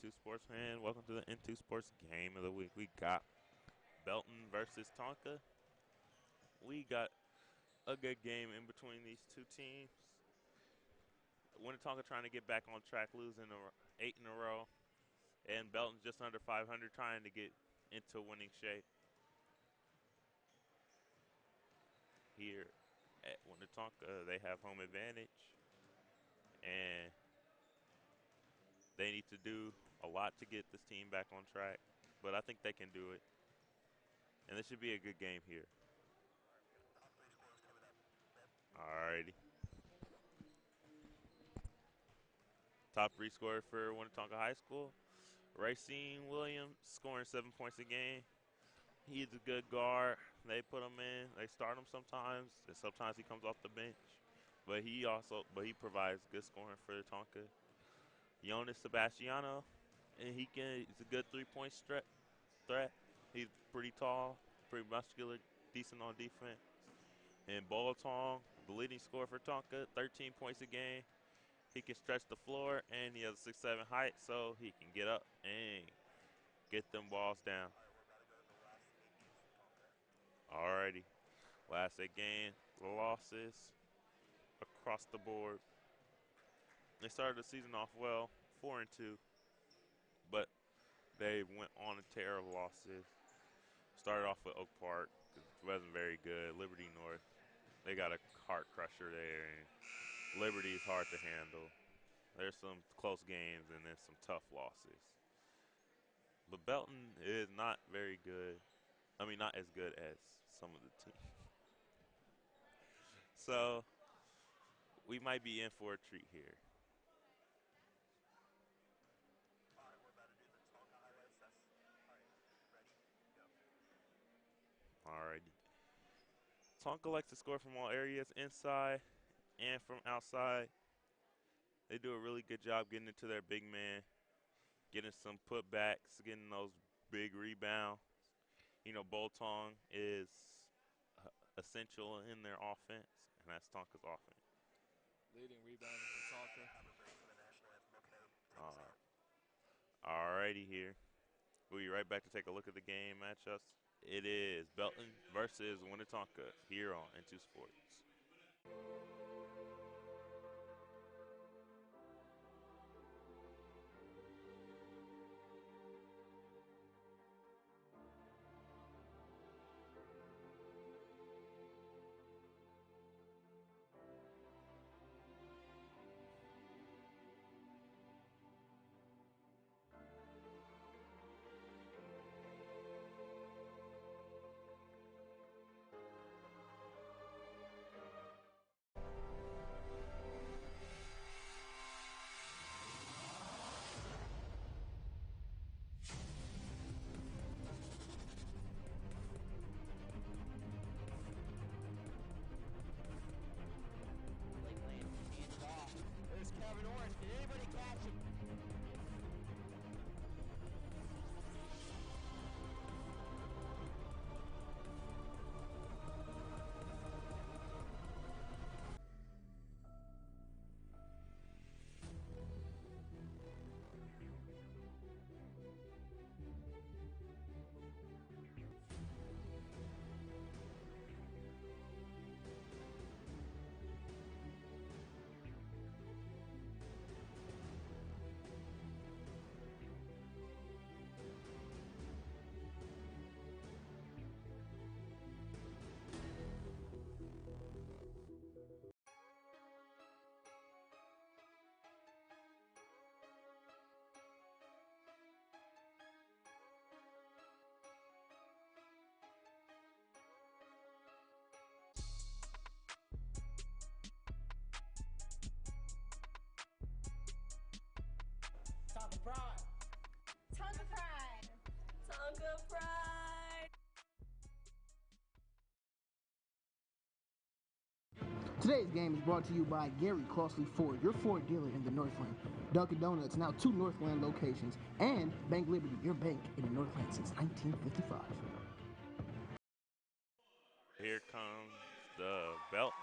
N2 Sports fan. Welcome to the N2 Sports Game of the Week. We got Belton versus Tonka. We got a good game in between these two teams. Winnetonka trying to get back on track, losing 8 in a row. And Belton's just under 500, trying to get into winning shape. Here at Winnetonka, they have home advantage. And they need to do a lot to get this team back on track. But I think they can do it. And this should be a good game here. Alrighty. Top 3 scorer for Winnetonka High School. Racine Williams scoring 7 points a game. He's a good guard. They put him in. They start him sometimes, and sometimes he comes off the bench. But he provides good scoring for Tonka. Sebastiano, and he's a good 3-point threat. He's pretty tall, pretty muscular, decent on defense. And Belton, the leading scorer for Tonka, 13 points a game. He can stretch the floor, and he has a 6'7" height, so he can get up and get them balls down. Alrighty, last 8 games, losses across the board. They started the season off well, 4-2, but they went on a tear of losses. Started off with Oak Park, it wasn't very good. Liberty North, they got a heart crusher there, and Liberty is hard to handle. There's some close games and then some tough losses. But Belton is not very good. I mean, not as good as some of the teams. So we might be in for a treat here. Alrighty. Tonka likes to score from all areas, inside and from outside. They do a really good job getting into their big man, getting some putbacks, getting those big rebounds. Belton is essential in their offense, and that's Tonka's offense. Leading rebounding from Tonka. Alrighty here. We'll be right back to take a look at the game matchups. It is Belton versus Winnetonka here on N2 Sports. Did anybody catch him? Tonka Pride! Tonka Pride! Tonka Pride! Today's game is brought to you by Gary Crossley Ford, your Ford dealer in the Northland. Dunkin' Donuts, now 2 Northland locations. And Bank Liberty, your bank in the Northland since 1955. Here comes the Belton.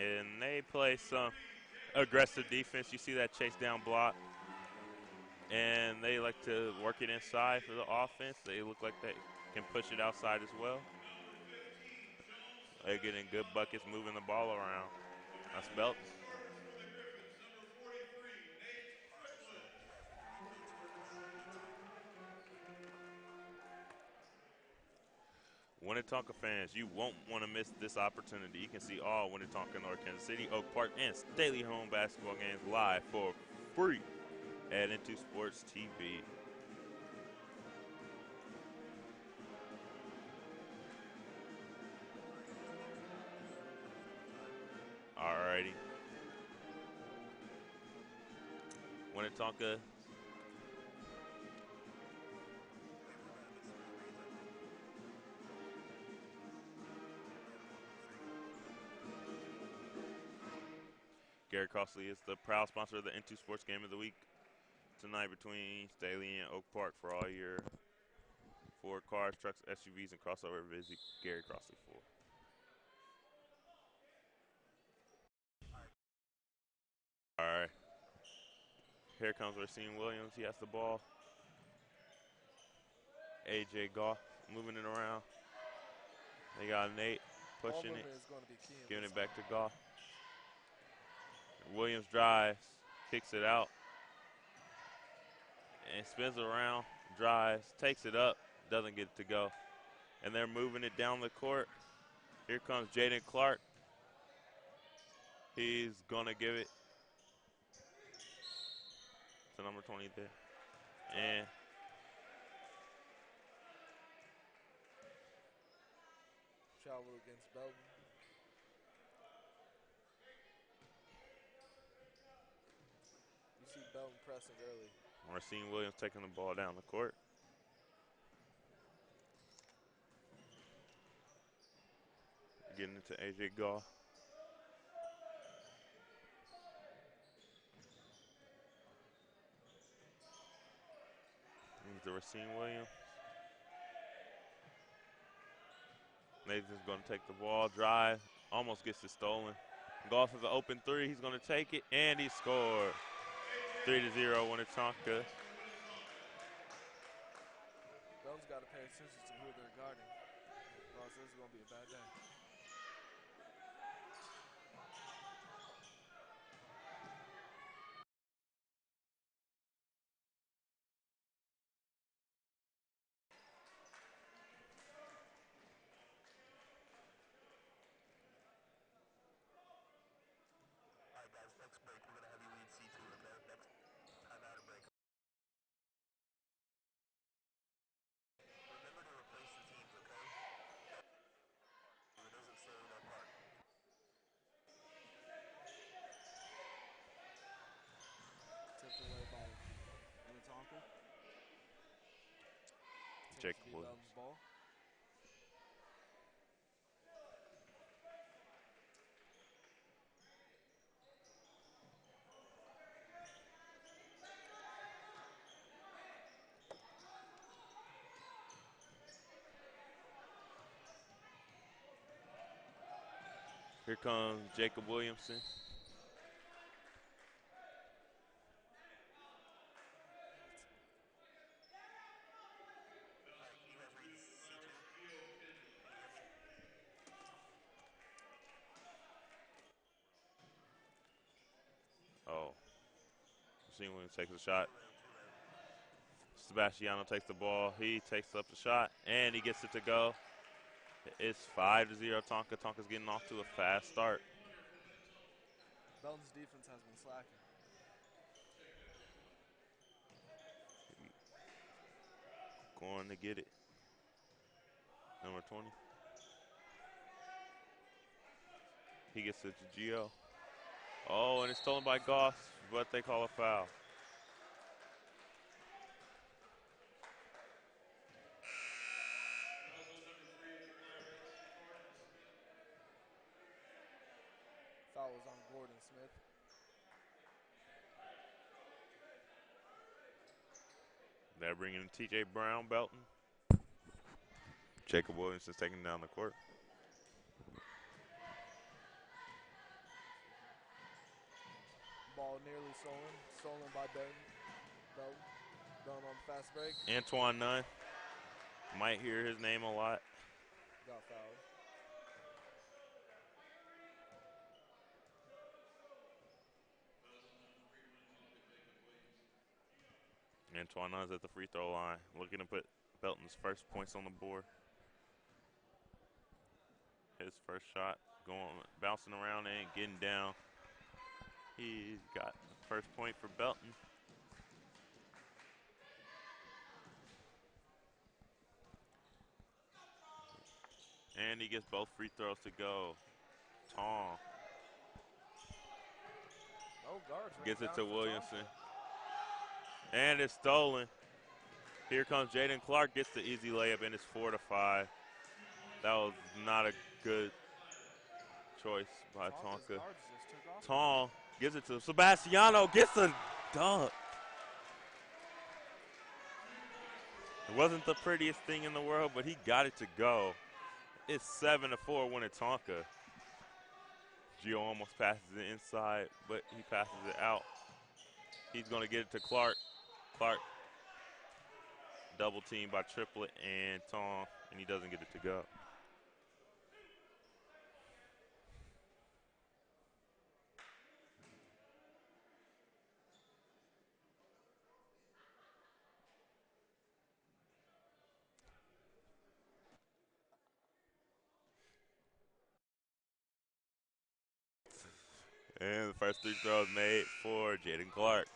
And they play some aggressive defense. You see that chase down block. and they like to work it inside for the offense. They look like they can push it outside as well. They're getting good buckets, moving the ball around. That's Belton. Winnetonka fans, you won't want to miss this opportunity. You can see all Winnetonka, North Kansas City, Oak Park, and Staley home basketball games live for free at Into Sports TV. Alrighty. Winnetonka. Gary Crossley is the proud sponsor of the Into Sports Game of the Week tonight between Staley and Oak Park. For all your Ford cars, trucks, SUVs, and crossover, visit Gary Crossley for. All right. Here comes Racine Williams. He has the ball. AJ Goff moving it around. They got Nate pushing it, is going to be key giving it back to Goff. Williams drives, kicks it out, and spins around, drives, takes it up, doesn't get it to go. And they're moving it down the court. Here comes Jaden Clark. He's going to give it to number 20 there. And travel against Belton. You see Belton pressing early. Racine Williams taking the ball down the court. Getting it to AJ Goff. To Racine Williams. Nathan's going to take the ball, drive, almost gets it stolen. Goff is an open three. He's going to take it, and he scored. 3-0 Winnetonka. Belton's got to pay attention to who they're guarding. Otherwise, this is going to be a bad day. Tipped away by Winnetonka. Jacob Williams. Belton's ball. Here comes Jacob Williamson. Oh. Racine Williams takes a shot. Sebastiano takes the ball. He takes up the shot, and he gets it to go. It's 5-0 Tonka. Tonka's getting off to a fast start. Belton's defense has been slacking. Going to get it. Number 20. He gets it to Gio. Oh, and it's stolen by Goss, but they call a foul. Foul was on Gordon Smith. They're bringing in T.J. Brown, Belton. Jacob Williams is taking down the court. Ball nearly stolen. Stolen by Belton. Belton on the fast break. Antoine Nunn. Might hear his name a lot. Got fouled. Antoine Nunn's at the free throw line, looking to put Belton's first points on the board. His first shot going, bouncing around and getting down. He's got the first point for Belton. And he gets both free throws to go. Tong No guards. gets it down to for Williamson. Tonka. And it's stolen. Here comes Jaden Clark, gets the easy layup, and it's 4-5. That was not a good choice by Tonka's Tonka. guards just took off. Tong gives it to Sebastiano, gets a dunk. It wasn't the prettiest thing in the world, but he got it to go. It's 7-4 Winnetonka. Gio almost passes it inside, but he passes it out. He's going to get it to Clark. Clark double teamed by Triplet and Tong, and he doesn't get it to go. And the first three throws made for Jaden Clark.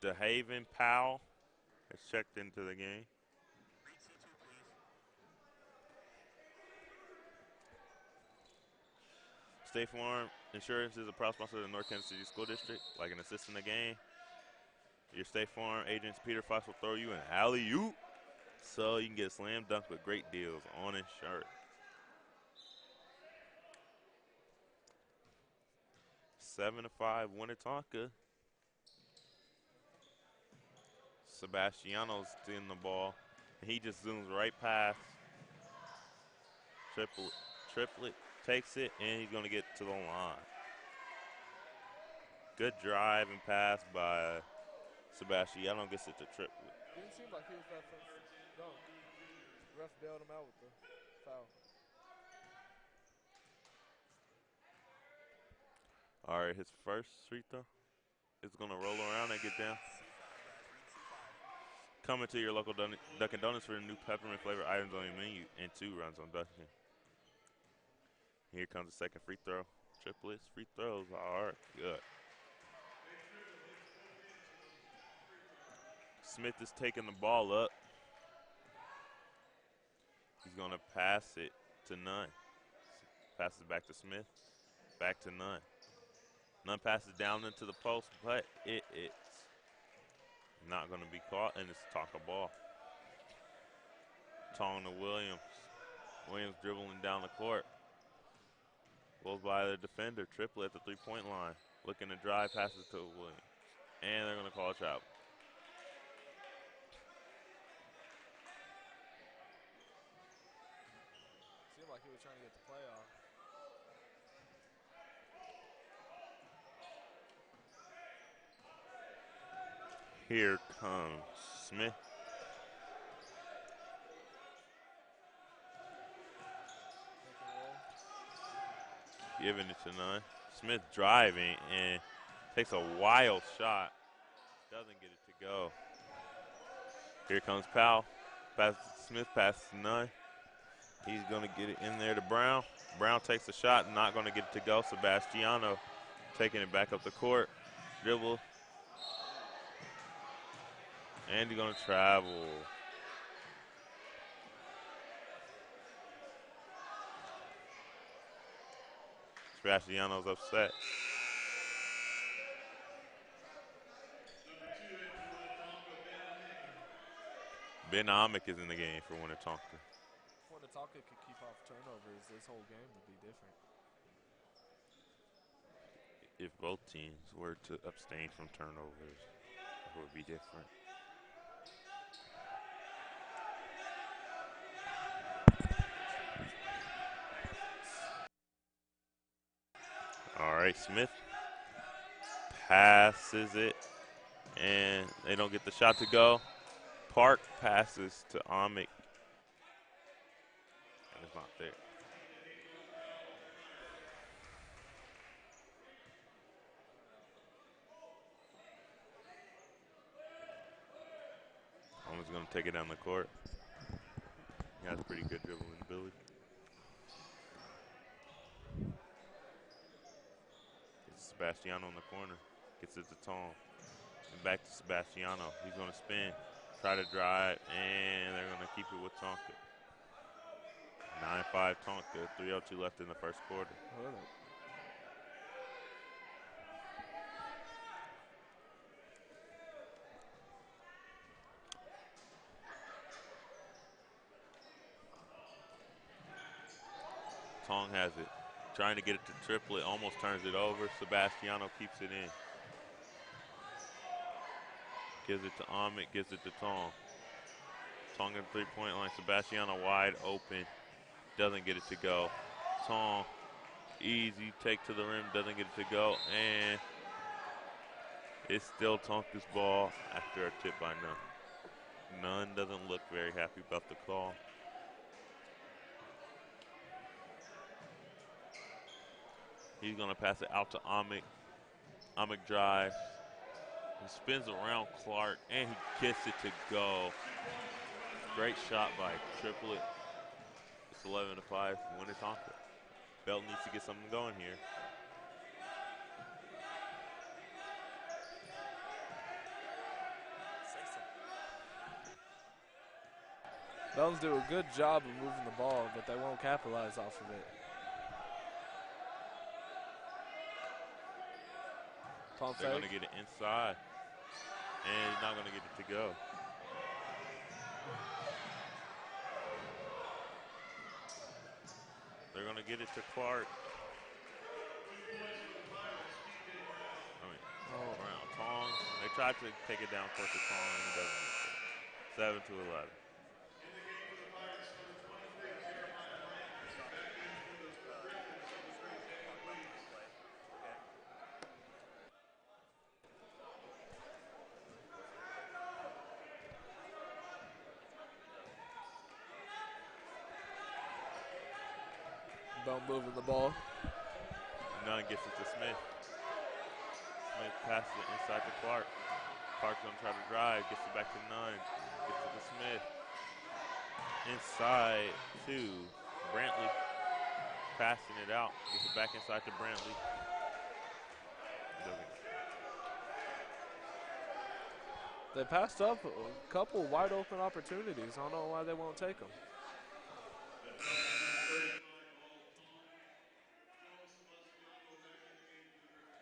DeHaven Powell has checked into the game. State Farm Insurance is a proud sponsor of the North Kansas City School District. Like an assist in the game, your State Farm agents Peter Fox will throw you an alley-oop so you can get slam dunk with great deals on insurance. 7-5 Winnetonka. Sebastiano's in the ball. He just zooms right past Triplet takes it, and he's going to get to the line. Good drive and pass by Sebastiano. Gets it to Triplet. Didn't seem like he was that first dunk. Ref bailed him out with the foul. All right, his first free throw is going to roll around and get down. Coming to your local Dunkin' Donuts for new peppermint flavor items on your menu and 2 runs on Dunkin'. Here comes the second free throw. Triplets free throws are good. Smith is taking the ball up. He's going to pass it to Nunn. Passes back to Smith. Back to Nunn. Nunn passes down into the post, but it's not going to be caught, and it's Tonka ball. Tong to Williams. Williams dribbling down the court. Goes by the defender. Triplet at the three-point line. Looking to drive, passes to Williams. And they're going to call a travel. Seemed like he was trying to get the play off. Here comes Smith. Giving it to Nunn. Smith driving and takes a wild shot. Doesn't get it to go. Here comes Powell. Smith passes to Nunn. He's going to get it in there to Brown. Brown takes a shot, not going to get it to go. Sebastiano taking it back up the court. Dribble. And he's going to travel. Sebastiano's upset. Ben Amick is in the game for Winnetonka. If Winnetonka could keep off turnovers, this whole game would be different. If both teams were to abstain from turnovers, it would be different. All right, Smith passes it, and they don't get the shot to go. Park passes to Amick, and it's not there. Amick's going to take it down the court. He has pretty good dribbling ability. It's Sebastiano in the corner. Gets it to Tong. And back to Sebastiano. He's going to spin, try to drive, and they're going to keep it with Tonka. 9-5 Tonka, 3:02 left in the first quarter. Tong has it. Trying to get it to Triplet, almost turns it over. Sebastiano keeps it in. Gives it to Amick, gives it to Tong. Tong at the 3-point line. Sebastiano wide open. Doesn't get it to go. Tong, easy take to the rim, doesn't get it to go. And it's still Tonka's ball after a tip by Nunn. Nunn doesn't look very happy about the call. He's going to pass it out to Amick. Amick drives. He spins around Clark, and he gets it to go. Great shot by Triplet. It's 11-5 Winnetonka. Belton needs to get something going here. Belton's do a good job of moving the ball, but they won't capitalize off of it. Pump They're going fake. to get it inside, and he's not going to get it to go. They're going to get it to Clark. Around Tong. They tried to take it down court to Tong, and he doesn't. 7-11. Belton moving the ball. Nunn gets it to Smith. Smith passes it inside to Clark. Clark's going to try to drive, gets it back to Nunn. Gets it to Smith. Inside to Brantley. Passing it out. Gets it back inside to Brantley. They passed up a couple wide open opportunities. I don't know why they won't take them.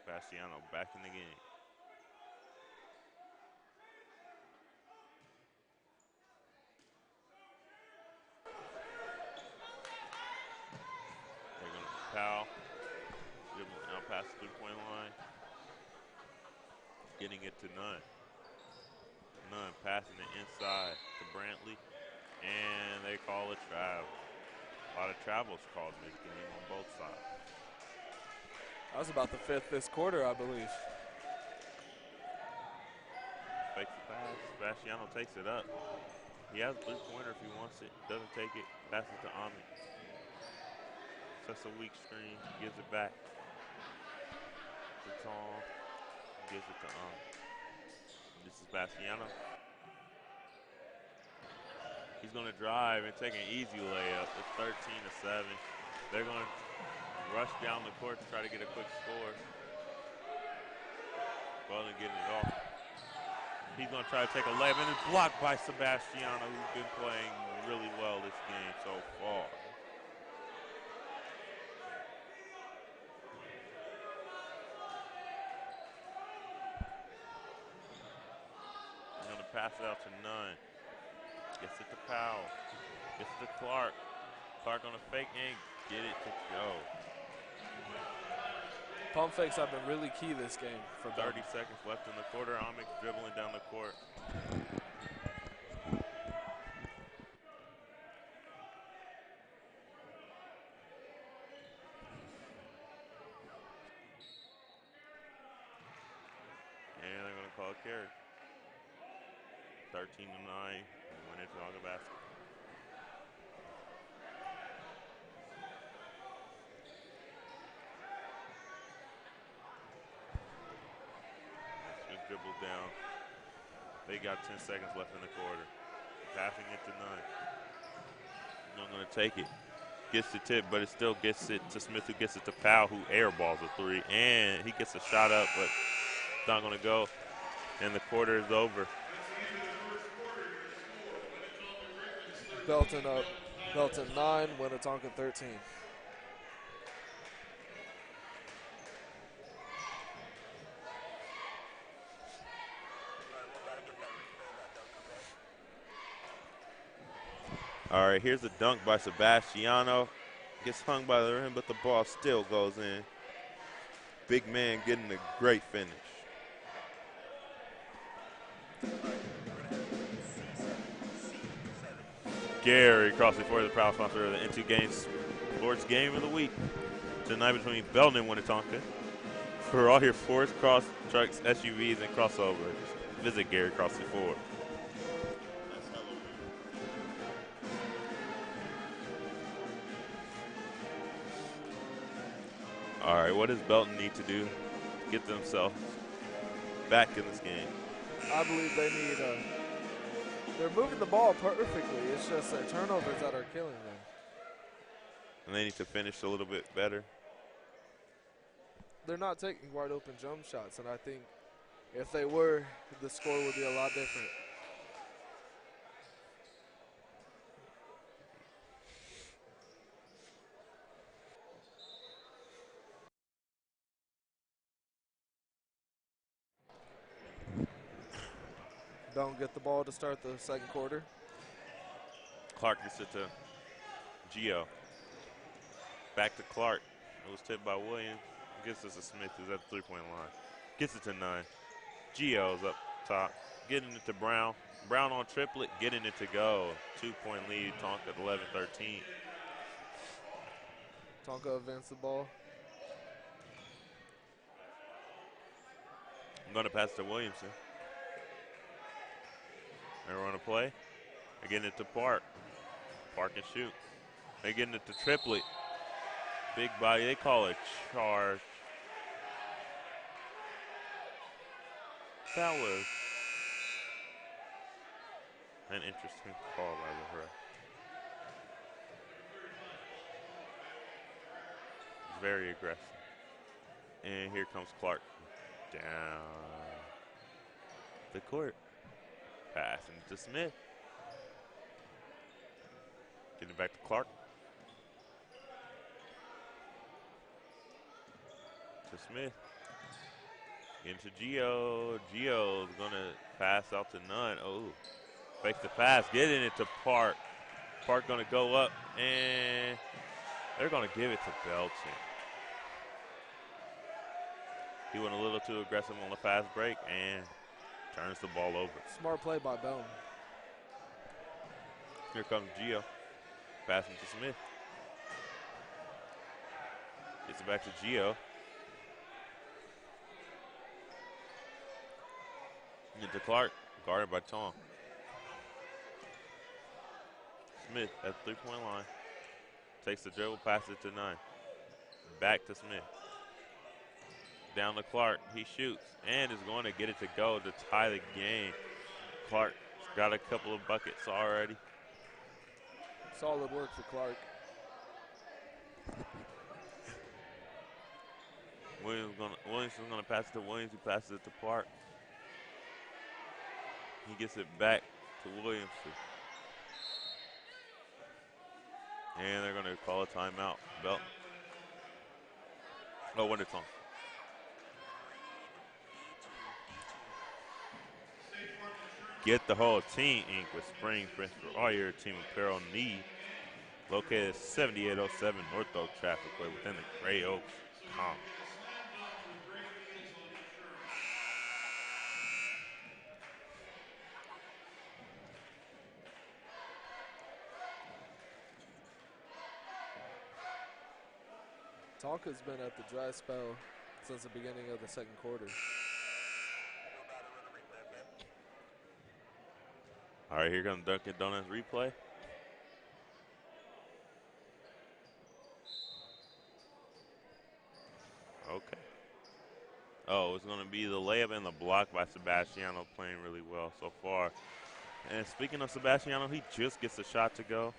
Sebastiano back in the game. They're going to foul. Now pass the 3-point line. Getting it to Nunn. Nunn passing it inside to Brantley. And they call a travel. A lot of travels called mid-game on both sides. That was about the fifth this quarter, I believe. Fakes the pass. Sebastiano takes it up. He has a three-pointer if he wants it. Doesn't take it. Passes to Amick. Sets a weak screen. Gives it back to Tong. Gives it to Amick. This is Sebastiano. He's going to drive and take an easy layup. It's 13-7. They're going to rush down the court to try to get a quick score. Belton getting it off. He's going to try to take a layup, and it's blocked by Sebastiano, who's been playing really well this game so far. I'm going to pass it out to Nunn. Gets it to Powell. Gets it to Clark. Clark on a fake and get it to go. Pump fakes have been really key this game for 30 Belton. seconds left in the quarter. Amick dribbling down the court. And they're going to call a carry. 13-9. Winnetonka basket. Smith dribbles down. They got 10 seconds left in the quarter. Passing it to Nunn. Not going to take it. Gets the tip, but it still gets it to Smith, who gets it to Powell, who airballs a three. And he gets a shot up, but it's not going to go. And the quarter is over. Belton up. Belton 9, Winnetonka 13. All right, here's a dunk by Sebastiano. Gets hung by the rim, but the ball still goes in. Big man getting a great finish. Gary Crossley for the proud sponsor of the N2 Games Sports Game of the Week. Tonight between Belton and Winnetonka. For all your Fords, cross trucks, SUVs, and crossovers, visit Gary Crossley Ford. All right, what does Belton need to do to get themselves back in this game? I believe they need they're moving the ball perfectly. It's just their turnovers that are killing them. And they need to finish a little bit better. They're not taking wide open jump shots, and I think if they were, the score would be a lot different. Don't get the ball to start the second quarter. Clark gets it to Gio. Back to Clark. It was tipped by Williams. Gets it to Smith, who's at the three-point line. Gets it to 9. Gio's up top. Getting it to Brown. Brown on triplet, getting it to go. 2-point lead, Tonka at 11-13. Tonka advanced the ball. I'm going to pass to Williamson. They're on a play. They're getting it to Park. Park and shoot. They're getting it to triplet. Big body. They call it charge. That was an interesting call by the ref. Very aggressive. And here comes Clark down the court. Passing to Smith. Getting back to Clark. To Smith. Into Gio. Gio's going to pass out to Nunn. Oh, fakes the pass. Getting it to Park. Park going to go up, and they're going to give it to Belton. He went a little too aggressive on the fast break and turns the ball over. Smart play by Belton. Here comes Gio. Passing to Smith. Gets it back to Gio. Into Clark. Guarded by Tong. Smith at the three-point line. Takes the dribble, passes it to 9. Back to Smith. Down to Clark. He shoots and is going to get it to go to tie the game. Clark's got a couple of buckets already. Solid work for Clark. Williamson's going to pass it to Williams. He passes it to Park. He gets it back to Williamson. And they're going to call a timeout. Belton. Oh, Winnetonka. Get the whole team ink with Spring Prince for all your team apparel need. Located at 7807 North Oak Traffic Way within the Gray Oaks Commons. Tonka's been at the dry spell since the beginning of the second quarter. All right, here comes Dunkin' Donuts replay. Okay. Oh, it's going to be the layup and the block by Sebastiano, playing really well so far. And speaking of Sebastiano, he just gets a shot to go.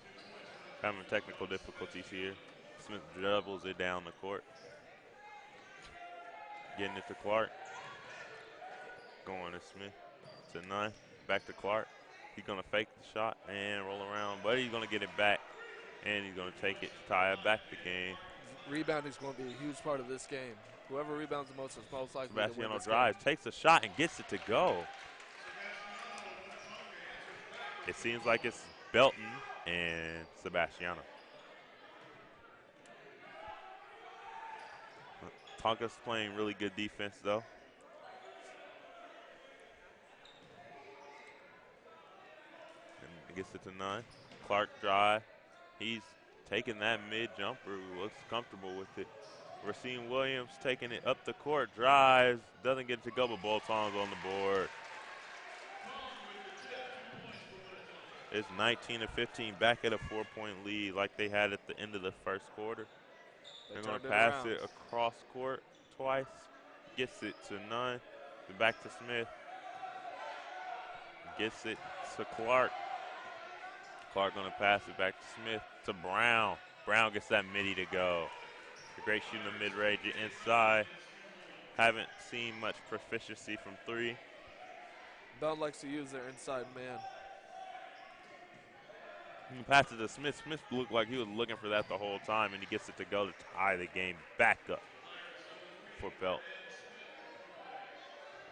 Having technical difficulties here. Smith dribbles it down the court. Getting it to Clark. Going to Smith to 9. Back to Clark. He's going to fake the shot and roll around, but he's going to get it back. And he's going to take it to tie it back the game. Rebounding is going to be a huge part of this game. Whoever rebounds the most is most likely to win Sebastiano this drives, game. takes a shot, and gets it to go. It seems like it's Belton and Sebastiano. Tonka's playing really good defense, though. And gets it to 9. Clark drive. He's taking that mid jumper. Looks comfortable with it. We're seeing Williams taking it up the court. Drives. Doesn't get it to go, but Bolton's on the board. It's 19-15, back at a 4-point lead like they had at the end of the first quarter. They're going to pass it across court twice. Gets it to 9. Then back to Smith. Gets it to Clark. Clark going to pass it back to Smith to Brown. Brown gets that midi to go. Great shooting the mid-range inside. Haven't seen much proficiency from 3. Belton likes to use their inside man. He passes to Smith. Smith looked like he was looking for that the whole time, and he gets it to go to tie the game back up for Belton.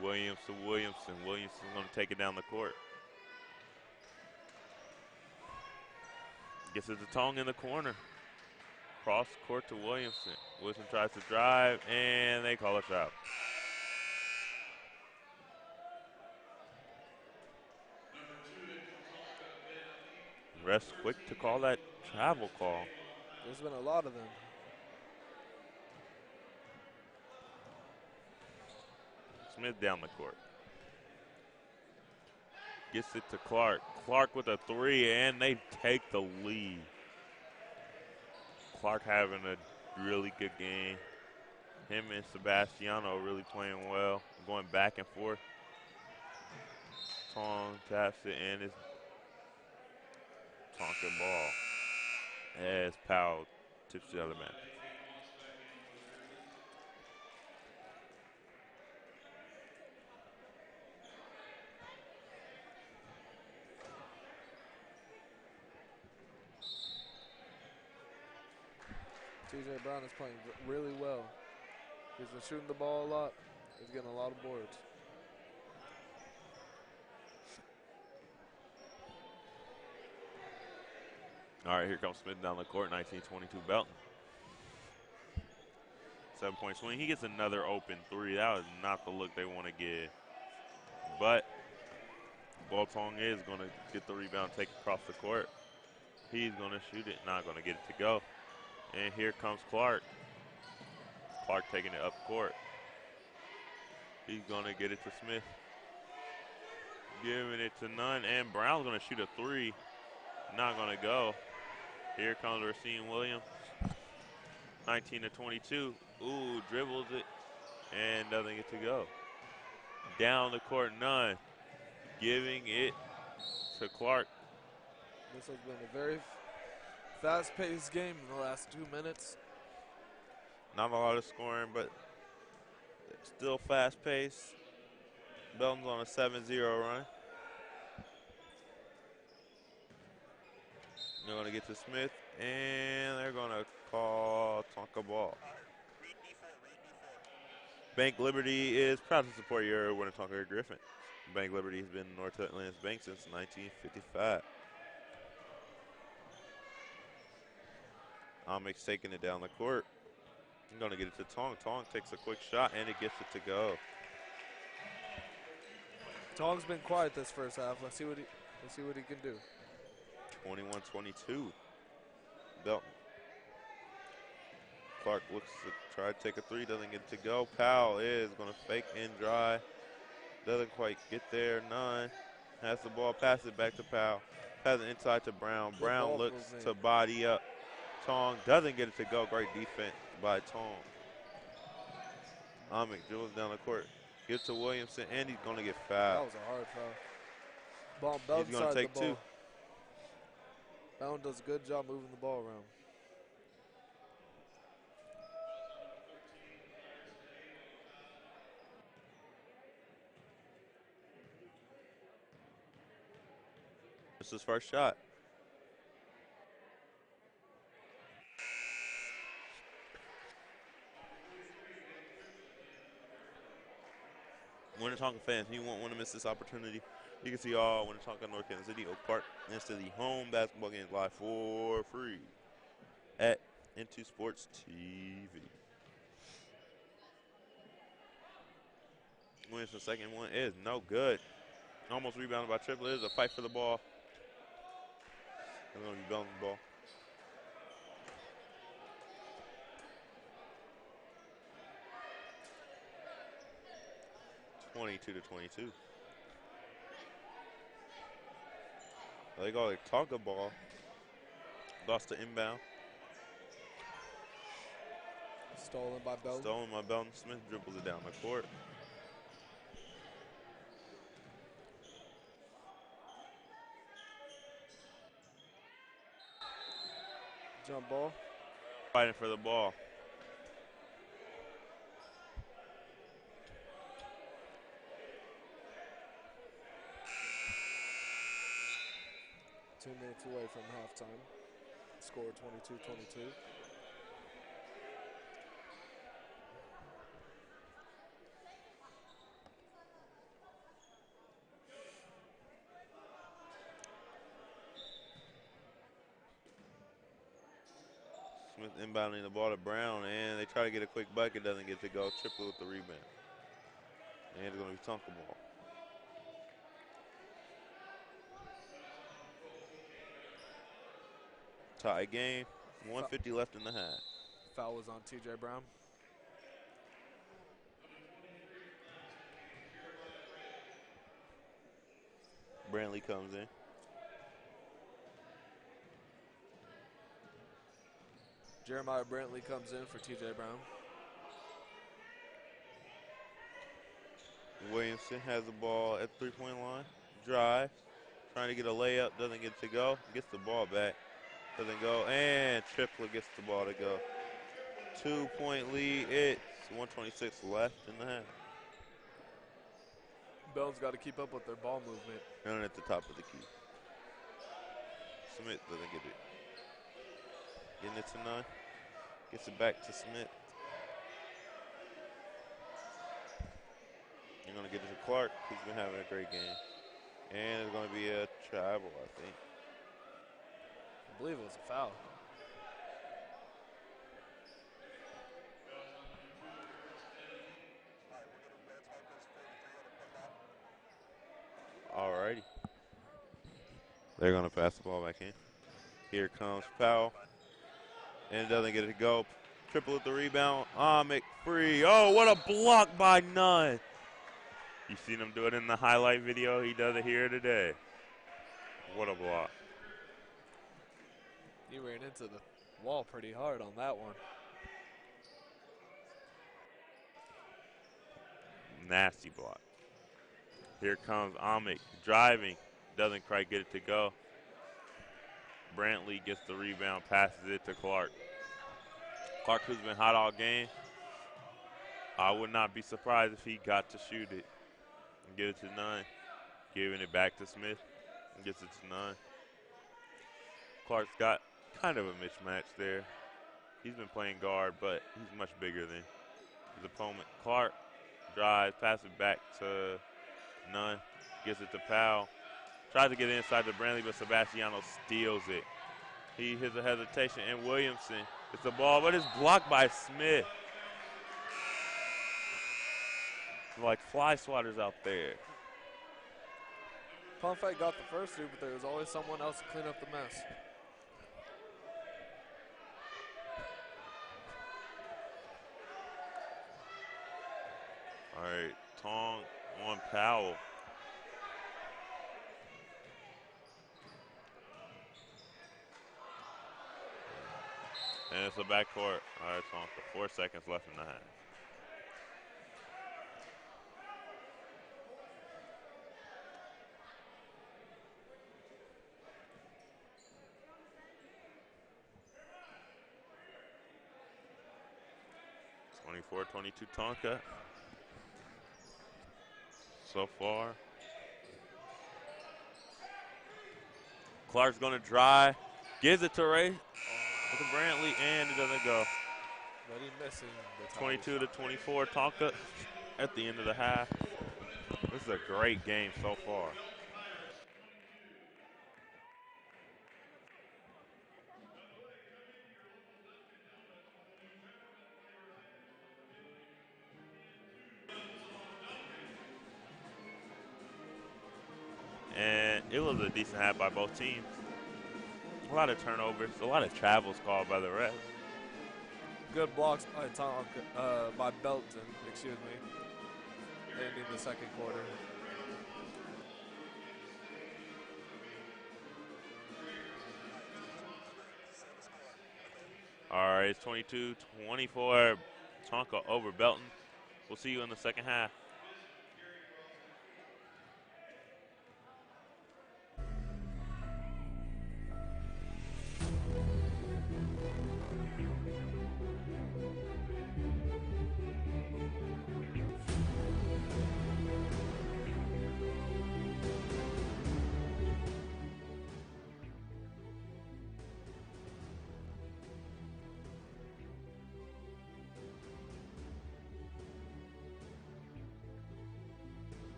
Williams to Williamson. Williamson's going to take it down the court. Gets it to Tong in the corner. Cross court to Williamson. Williamson tries to drive, and they call a foul. Refs quick to call that travel call. There's been a lot of them. Smith down the court. Gets it to Clark. Clark with a 3, and they take the lead. Clark having a really good game. Him and Sebastiano really playing well, going back and forth. Tong taps it, and it's Tonka ball. As Powell tips the other man. TJ Brown is playing really well. He's been shooting the ball a lot. He's getting a lot of boards. All right, here comes Smith down the court, 19-22 Belton. 7-point swing. He gets another open 3. That was not the look they want to give. But Bolton is going to get the rebound, take it across the court. He's going to shoot it, not going to get it to go. And here comes Clark. Clark taking it up court. He's going to get it to Smith. Giving it to Nunn, and Brown's going to shoot a 3. Not going to go. Here comes Racine Williams. 19-22. Ooh, dribbles it and doesn't get to go. Down the court, Nunn. Giving it to Clark. This has been a very fast-paced game in the last 2 minutes. Not a lot of scoring, but still fast-paced. Belton's on a 7-0 run. They're going to get to Smith, and they're going to call Tonka ball. Bank Liberty is proud to support your Winnetonka Griffins. Bank Liberty has been North Atlanta's bank since 1955. Amic's taking it down the court. I'm going to get it to Tong. Tong takes a quick shot, and it gets it to go. Tong's been quiet this first half. Let's see what he can do. 21-22. Belton. Clark looks to try to take a 3, doesn't get to go. Powell is going to fake and drive. Doesn't quite get there. 9. Has the ball, pass it back to Powell. Pass it inside to Brown. Good Brown ball looks movement. to body up. Tong doesn't get it to go. Great defense by Tong. Amick dribbles down the court. Gives to Williamson, and he's going to get That fouled. was a hard foul. Ball on He's Belton going to side of the take two. ball. Belton does a good job moving the ball around. This is his first shot. Winnetonka fans, you won't want to miss this opportunity. You can see all Winnetonka, North Kansas City, Oak Park, and to the home basketball games live for free at Into Sports TV. Wins the second one is no good. Almost rebounded by Triple. It is a fight for the ball. They're going to be bouncing the ball. (22-22). They got a Tonka ball. Lost the inbound. Stolen by Belton. Stolen by Belton. Smith dribbles it down the court. Jump ball. Fighting for the ball. Two minutes away from halftime. Score 22-22. Smith inbounding the ball to Brown, and they try to get a quick bucket. Doesn't get to go. Triple with the rebound. And it's going to be Tonka ball. Tie game. 150 left in the half. Foul was on T.J. Brown. Brantley comes in. Jeremiah Brantley comes in for T.J. Brown. Williamson has the ball at the three-point line. Drive. Trying to get a layup. Doesn't get to go. Gets the ball back. Doesn't go. And Triplett gets the ball to go. 2-point lead. It's 126 left in the half. Belton's got to keep up with their ball movement. Running at the top of the key. Smith doesn't get it. Getting it to none. Gets it back to Smith. You're going to get it to Clark, who's been having a great game. And it's going to be a travel, I think. I believe it was a foul. Alrighty. They're going to pass the ball back in. Here comes Powell. And it doesn't get it to go. Triple with the rebound. McFree. Oh, what a block by Nunn. You seen him do it in the highlight video. He does it here today. What a block. He ran into the wall pretty hard on that one. Nasty block. Here comes Amick driving. Doesn't quite get it to go. Brantley gets the rebound, passes it to Clark. Clark, who's been hot all game. I would not be surprised if he got to shoot it and get it to Nunn. Giving it back to Smith and gets it to Nunn. Clark's got kind of a mismatch there. He's been playing guard, but he's much bigger than his opponent. Clark drives, passes it back to Nunn, gets it to Powell. Tries to get inside to Brantley, but Sebastiano steals it. He has a hesitation, and Williamson gets the ball, but it's blocked by Smith. Like fly swatters out there. Pump fake got the first two, but there was always someone else to clean up the mess. All right, Tong on Powell. And it's a backcourt. All right, Tonka. 4 seconds left in the half. Twenty-four, 22 Tonka. So far. Clark's going to drive. Gives it to Ray. To Brantley, and it doesn't go. But he's missing the 22 to 24 Tonka at the end of the half. This is a great game so far. And it was a decent half by both teams. A lot of turnovers, a lot of travels called by the refs. Good blocks by by Belton, excuse me, ending the second quarter. All right, it's 22-24 Tonka over Belton. We'll see you in the second half.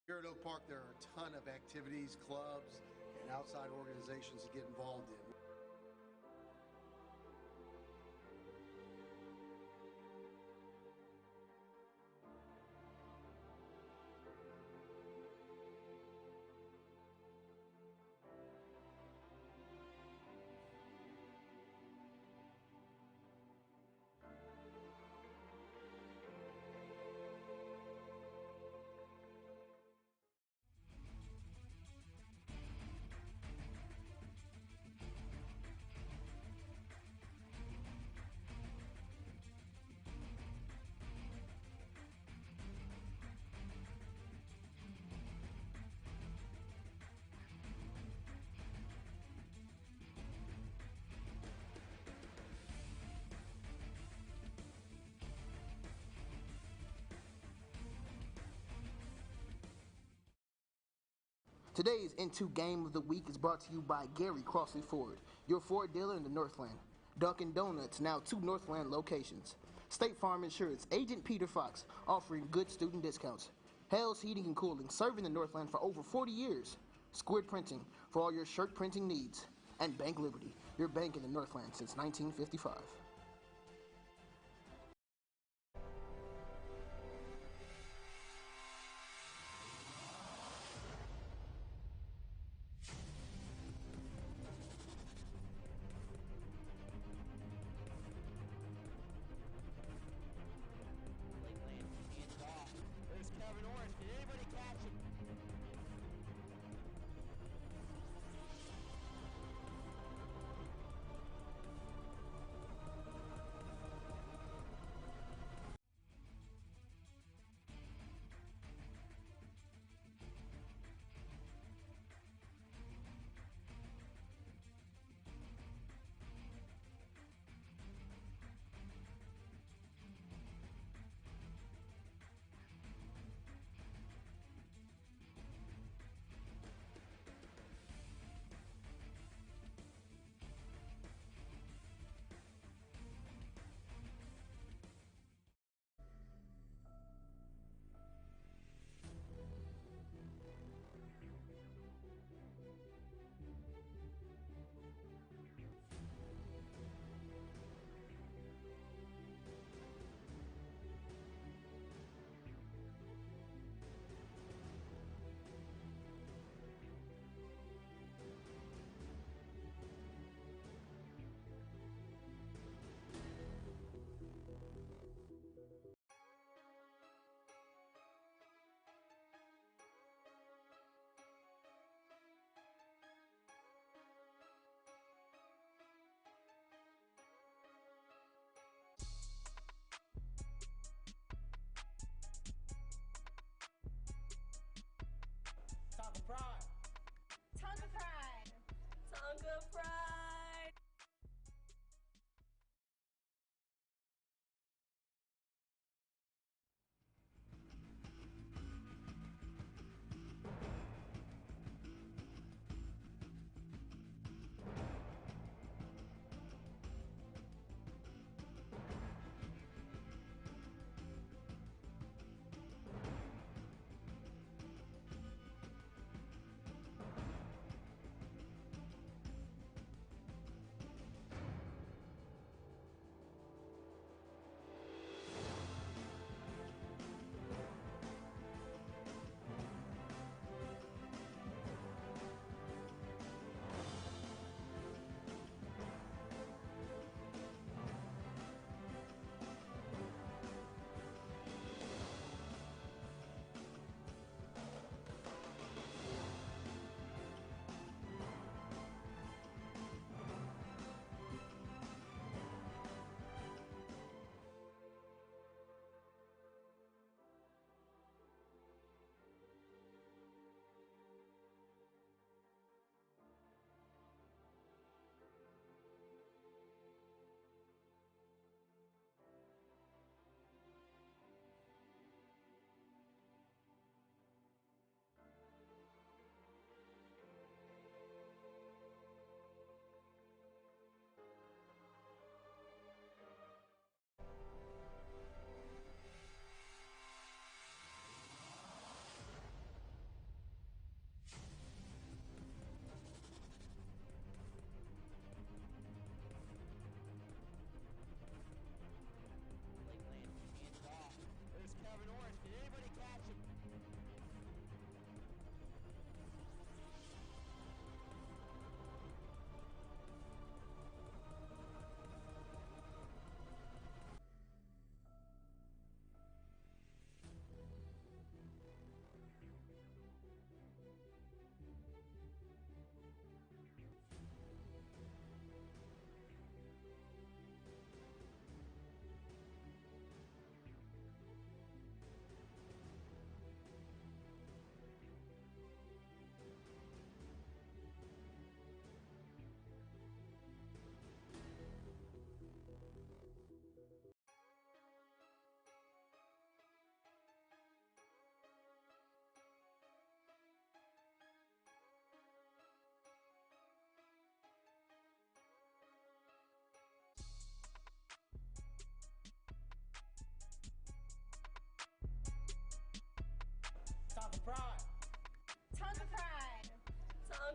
Here at Oak Park, there are a ton of activities, clubs, and outside organizations to get involved in. Today's N2 Game of the Week is brought to you by Gary Crossley Ford, your Ford dealer in the Northland. Dunkin' Donuts, now 2 Northland locations. State Farm Insurance, Agent Peter Fox, offering good student discounts. Hales Heating and Cooling, serving the Northland for over 40 years. Squid Printing, for all your shirt printing needs. And Bank Liberty, your bank in the Northland since 1955. Hands off. There's Kevin Orange. Did anybody catch it?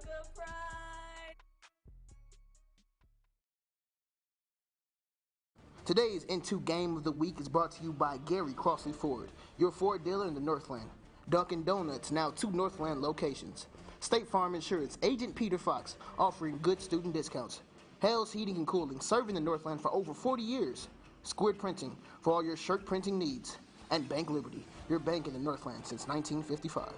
Tonka Pride. Today's N2 Game of the Week is brought to you by Gary Crossley Ford, your Ford dealer in the Northland. Dunkin' Donuts, now 2 Northland locations. State Farm Insurance, Agent Peter Fox, offering good student discounts. Hales Heating and Cooling, serving the Northland for over 40 years. Squid Printing, for all your shirt printing needs. And Bank Liberty, your bank in the Northland since 1955.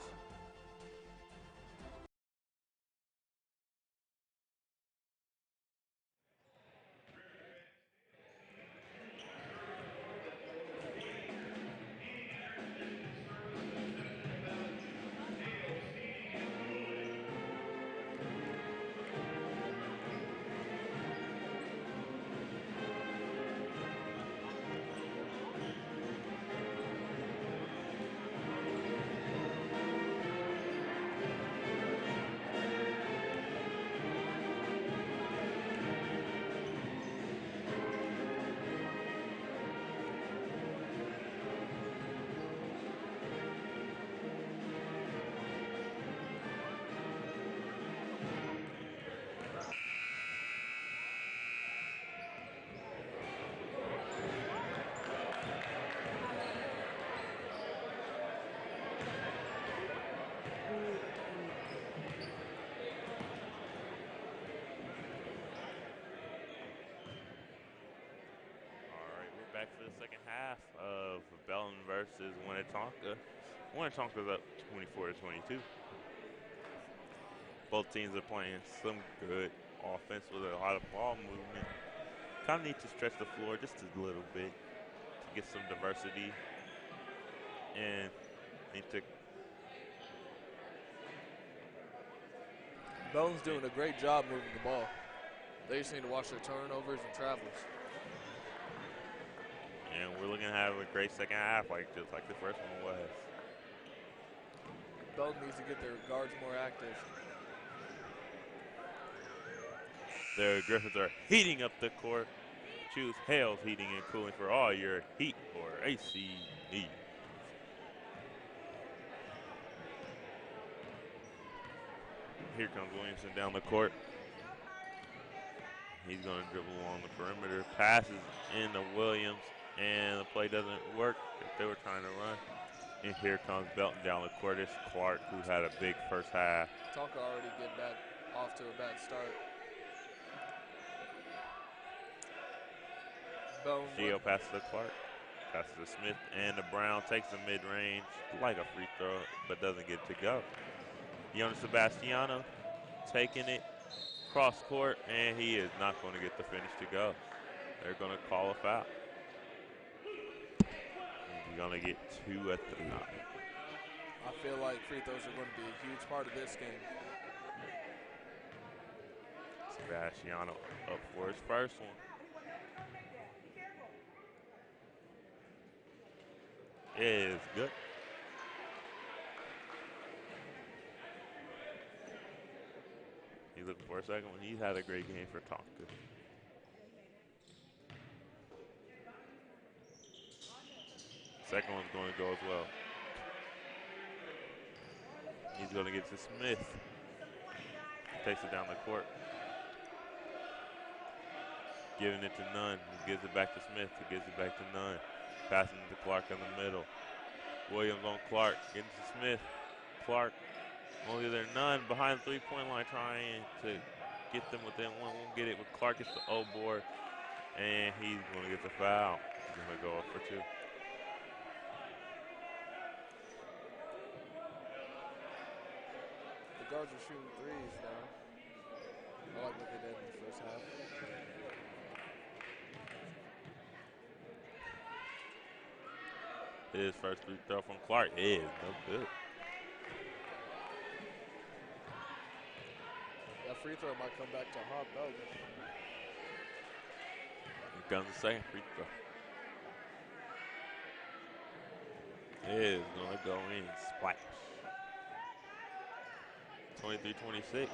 All right, we're back for the second half of Belton versus Winnetonka. Winnetonka's up 24-22. Both teams are playing some good offense with a lot of ball movement. Kind of need to stretch the floor just a little bit to get some diversity, and need to. Belton's doing a great job moving the ball. They just need to watch their turnovers and travels. And we're looking to have a great second half, just like the first one was. Belton needs to get their guards more active. The Griffins are heating up the court. Choose Hales Heating and Cooling for all your heat or AC needs. Here comes Williamson down the court. He's going to dribble along the perimeter. Passes into Williams, and the play doesn't work that they were trying to run. And here comes Belton down the court. It's Clark, who had a big first half. Tonka already getting back off to a bad start. Belton. Gio passes to Clark, passes to Smith, and the Brown takes the mid-range like a free throw, but doesn't get to go. Sebastiano taking it cross court, and he is not going to get the finish to go. They're going to call a foul. He's going to get 2 at the top. I feel like free throws are going to be a huge part of this game. Sebastiano up for his first one. It is good. He's looking for a second one. He's had a great game for Tonka. Second one's going to go as well. He's going to get to Smith. Takes it down the court. Giving it to Nunn. He gives it back to Smith. He gives it back to Nunn. Passing it to Clark in the middle. Williams on Clark. Getting to Smith. Clark only there. Nunn behind the three-point line trying to get them within one. Won't get it, but Clark gets the O board. And he's going to get the foul. He's going to go up for 2. The guards are shooting threes now. I like what they did in the first half. His first free throw from Clark is no good. That free throw might come back to haunt Belton. Here comes the second free throw. It is going to go in. Splash. 23-26.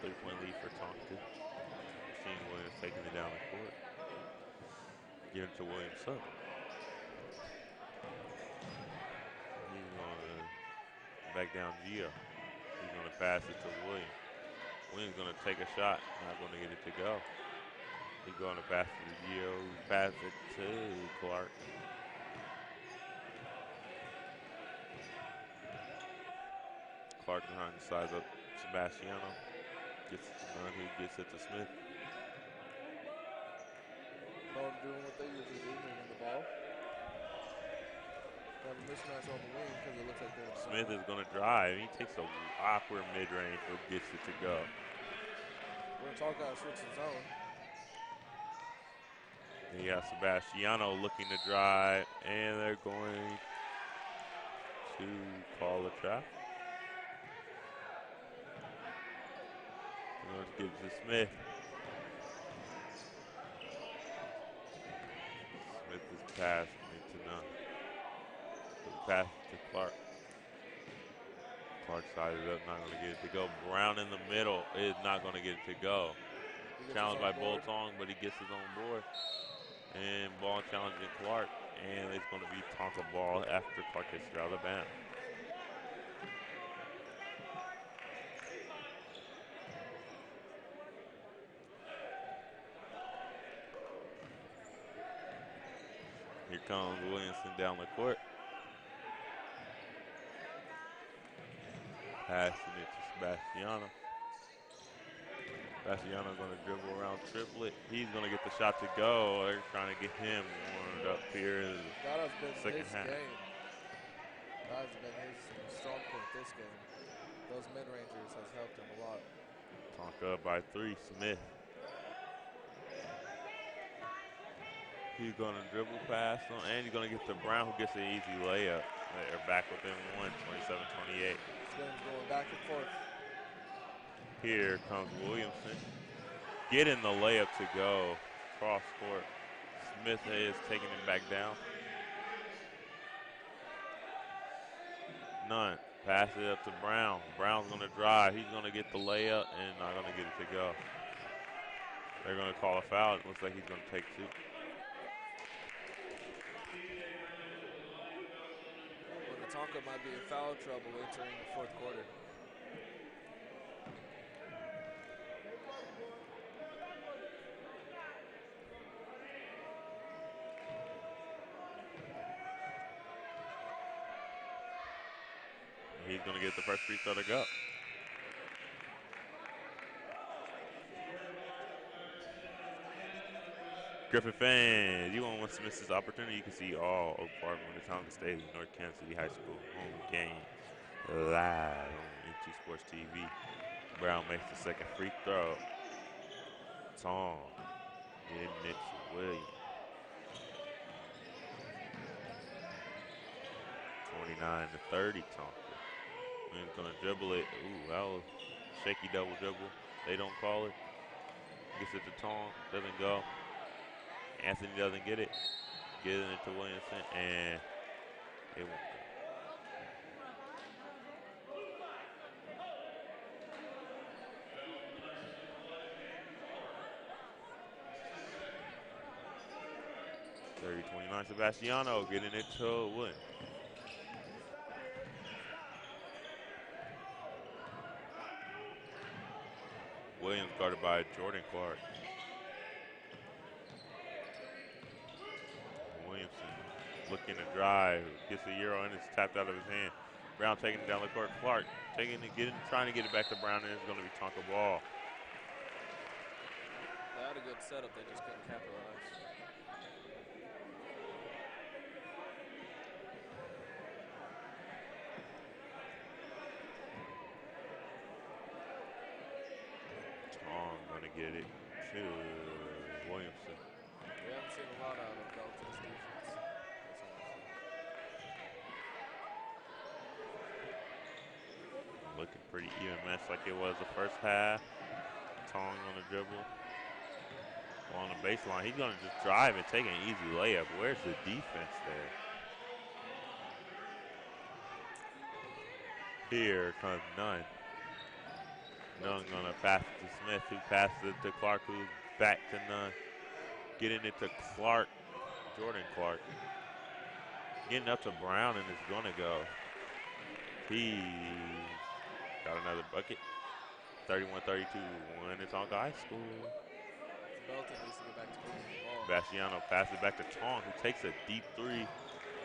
3-point lead for Tonka. Machine Williams taking it down the court. Giving it to Williams up. He's going to back down Gio. He's going to pass it to Williams. Williams going to take a shot. Not going to get it to go. He's going to pass it to Gio. Pass it to Clark. Clark behind the sides up Sebastiano. Gets it to Nunn, who gets it to Smith. Belton doing what they usually do, moving the ball. Have a mismatch on the wing because it looks like they're in Smith zone. is going to drive. He takes a awkward mid-range, but gets it to go. Tonka switches zone. You got Sebastiano looking to drive, and they're going to call the trap. They're going to give it to Smith. Smith is passing it to Nunn. Pass it to Clark. Clark sided up, not going to get it to go. Brown in the middle is not going to get it to go. Challenged by Bolton, but he gets his own board. And ball challenging Clark. And it's going to be Tonka ball after Clark gets it out of bounds. Here comes Williamson down the court. Passing it to Sebastiano. Sebastiano's going to dribble around triplet. He's going to get the shot to go. They're trying to get him warmed up here in That has been the second his half. game. That has been his strong point this game. Those mid-rangers has helped him a lot. Tonka up by 3, Smith. He's going to dribble past him, and he's going to get to Brown, who gets an easy layup. They're back within 1, 27-28. Williams going back and forth. Here comes Williamson. Getting the layup to go. Cross court. Smith is taking him back down. Nunn. Pass it up to Brown. Brown's going to drive. He's going to get the layup and not going to get it to go. They're going to call a foul. It looks like he's going to take 2. Tonka might be in foul trouble entering the fourth quarter. He's going to get the first free throw to go. Griffin fans, you won't want to miss this opportunity. You can see all Oak Park, Winnetonka, Staley, North Kansas City High School home game live on NT Sports TV. Brown makes the second free throw. Tong getting it to Williams. 29-30, Tonka. Williams gonna dribble it. Ooh, that was shaky double dribble. They don't call it. Gets it to Tong, doesn't go. Anthony doesn't get it. Getting it to Williamson, and it won't go. Sebastiano getting it to Williams. Williams guarded by Jordan Clark. Williamson looking to drive, gets a euro and it's tapped out of his hand. Brown taking it down the court. Clark taking it, trying to get it back to Brown, and it's going to be Tonka ball. They had a good setup, they just couldn't capitalize. Tong going to get it to Williamson. We haven't seen a lot out of Belton's defense. Looking pretty even match like it was the first half. Tong on the dribble. On the baseline, he's going to just drive and take an easy layup. Where's the defense there? Here comes Nunn. Nunn going to pass it to Smith, who passes it to Clark, who's back to Nunn. Getting it to Clark, Jordan Clark. Getting up to Brown, and it's going to go. He's got another bucket. 31-32, Winnetonka High School. Belton needs to get back to moving the ball. Sebastiano passes back to Tong, who takes a deep three.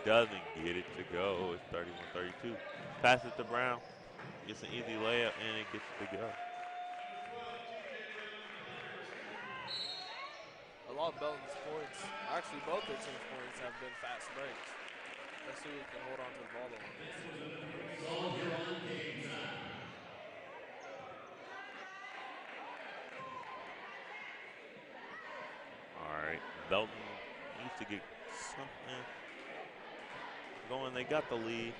Doesn't get it to go. It's 31-32. Pass it to Brown. Gets an easy layup, and it gets it to go. A lot of Belton's points, actually both their team's points, have been fast breaks. Let's see who can hold on to the ball the longest. All right, Belton needs to get something going. They got the lead.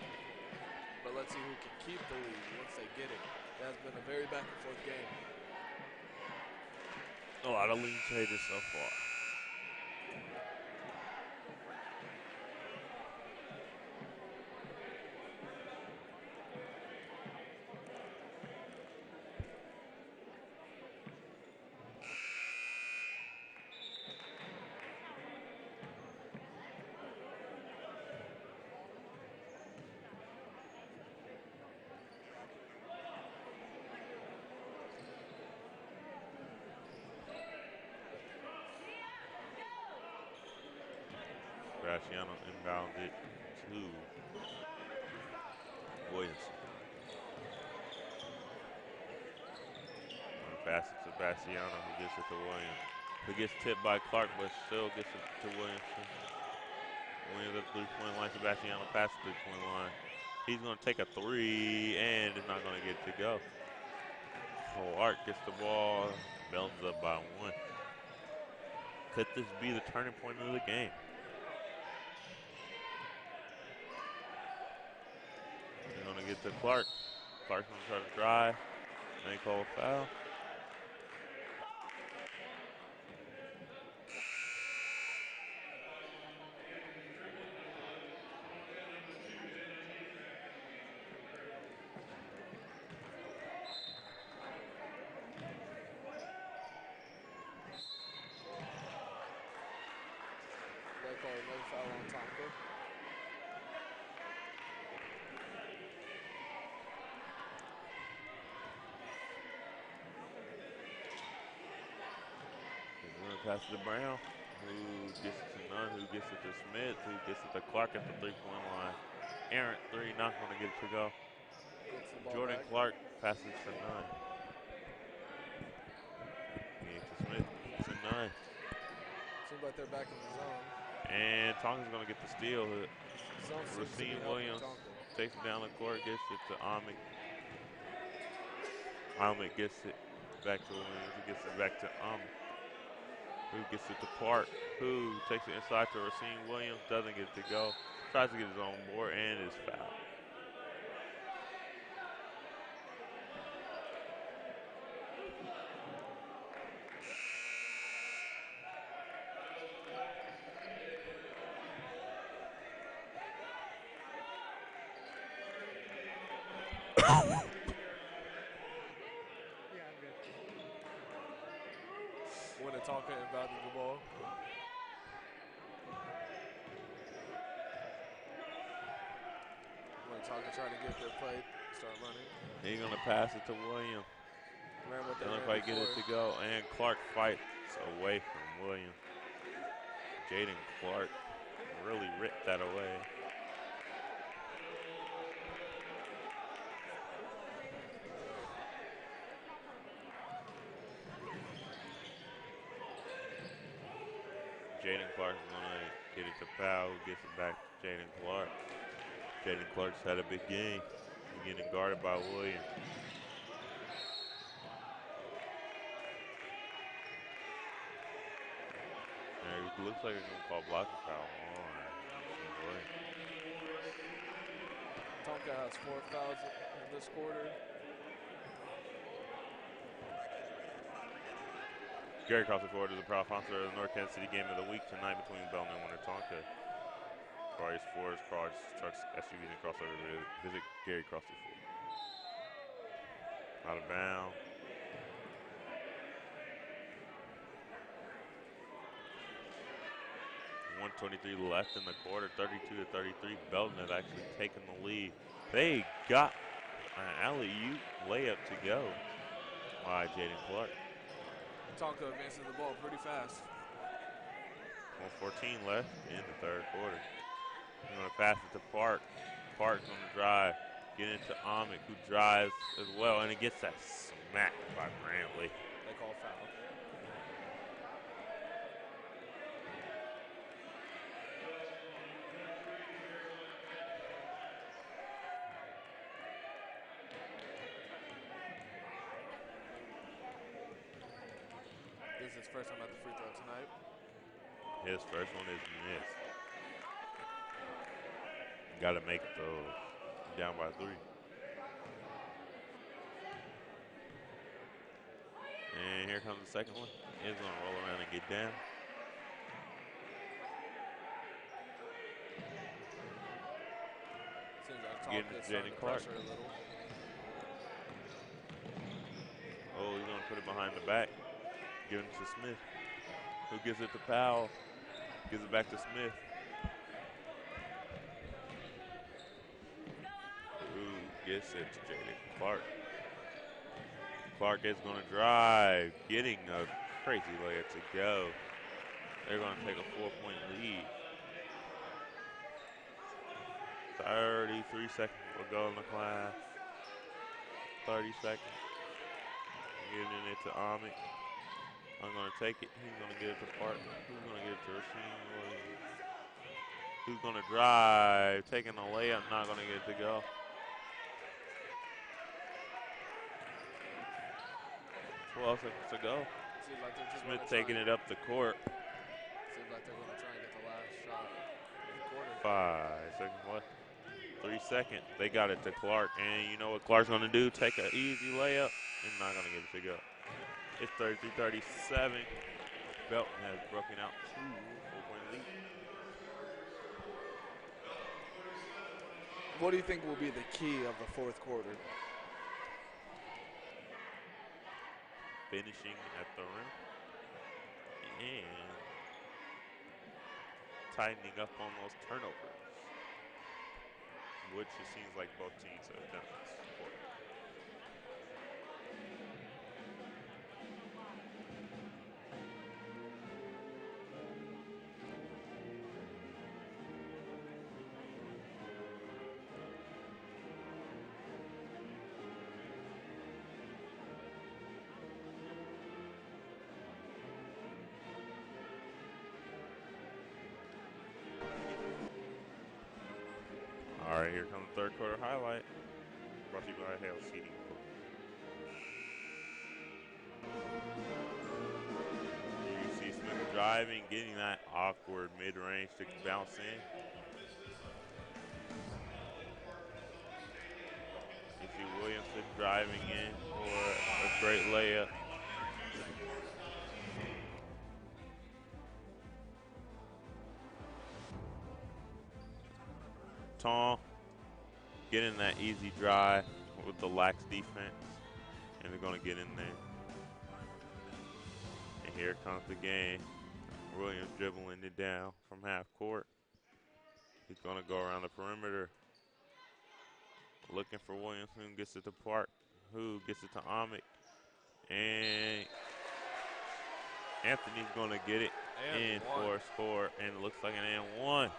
But let's see who can keep the lead once they get it. It has been a very back and forth game. A lot of lead changes so far. Sebastiano inbounds it to Williamson. Pass it to Sebastiano, who gets it to Williams. Who gets tipped by Clark, but still gets it to Williamson. Williams at the three-point line. Sebastiano passes the three-point line. He's going to take a three, and is not going to get it to go. Clark gets the ball. Belton's up by one. Could this be the turning point of the game? He's going to get to Clark. Clark's going to try to drive. And they call a foul. They call another foul on Tonka. He's going to pass it to Brown, who gets it to Nunn, who gets it to Smith, who gets it to Clark at the three-point line. Errant three, not going to get it to go. Jordan Back. Clark passes to Nunn. To Smith, to Nunn. Seems like they're back in the zone. And Tonka's going to get the steal. Racine Williams takes it down the court, gets it to Ahmed. Ahmed gets it back to Williams, who gets it back to Ahmed. Who gets it to Clark, who takes it inside to Racine Williams, doesn't get it to go. Tries to get his own board and is fouled. Winnetonka inbounding the ball. Winnetonka trying to get their play, start running. He's going to pass it to Williams. Doesn't quite get it to go. And Clark fights away from Williams. Jaden Clark really ripped that away. Jaden Clark's gonna get it to Powell, who gets it back to Jaden Clark. Jaden Clark's had a big game. He's getting guarded by Williams. And it looks like they're gonna call blocking foul on Williams. Tonka has 4 fouls in this quarter. Gary Crossing Forward is a proud sponsor of the North Kansas City Game of the Week tonight between Belton and Winnetonka. Price Fords, cars, trucks, SUVs, and crossovers. Visit Gary Crossing Ford. Out of bounds. .123 left in the quarter, 32-33. Belton has actually taken the lead. They got an alley-oop layup to go. by Jaden Clark. Tonka advances the ball pretty fast. 1:14 left in the third quarter. He's going to pass it to Park. Park's going to drive, get into Amick, who drives as well, and it gets that smacked by Brantley. They call foul. This is his first time at the free throw tonight. His first one is missed. Got to make those. Down by 3. And here comes the second one. He's going to roll around and get down. Seems like Getting Tonka's to starting Jaden to Clark. pressure a little. Oh, he's going to put it behind the back. Give it to Smith, who gives it to Powell. Gives it back to Smith. Who gets it to Jaden Clark. Clark is going to drive, getting a crazy layup to go. They're going to take a 4-point lead. 33 seconds will go in the class. 30 seconds. Giving it to Amick. I'm going to take it. He's going to get it to Park. Who's going to get it to Rasheem Williams? Who's going to drive? Taking a layup, not going to get it to go. 12 seconds to go. Seems like they're just Smith gonna taking it up the court. Seems like they're going to try and get the last shot of the quarter. 5 seconds left. 3 seconds. They got it to Clark. And you know what Clark's going to do? Take an easy layup and not going to get it to go. It's 33-37. Belton has broken out to 4-point lead. What do you think will be the key of the fourth quarter? Finishing at the rim and tightening up on those turnovers, which it seems like both teams have done this quarter. All right, here comes the third quarter highlight. Brought to you by Hale Seating. You see Smith driving, getting that awkward mid-range to bounce in. You see Williamson driving in for a great layup. Tom getting that easy drive with the lax defense, and they're going to get in there. And here comes the game. Williams dribbling it down from half court. He's going to go around the perimeter, looking for Williams, who gets it to Park, who gets it to Amick. And Anthony's going to get it in for a score, and it looks like an and one.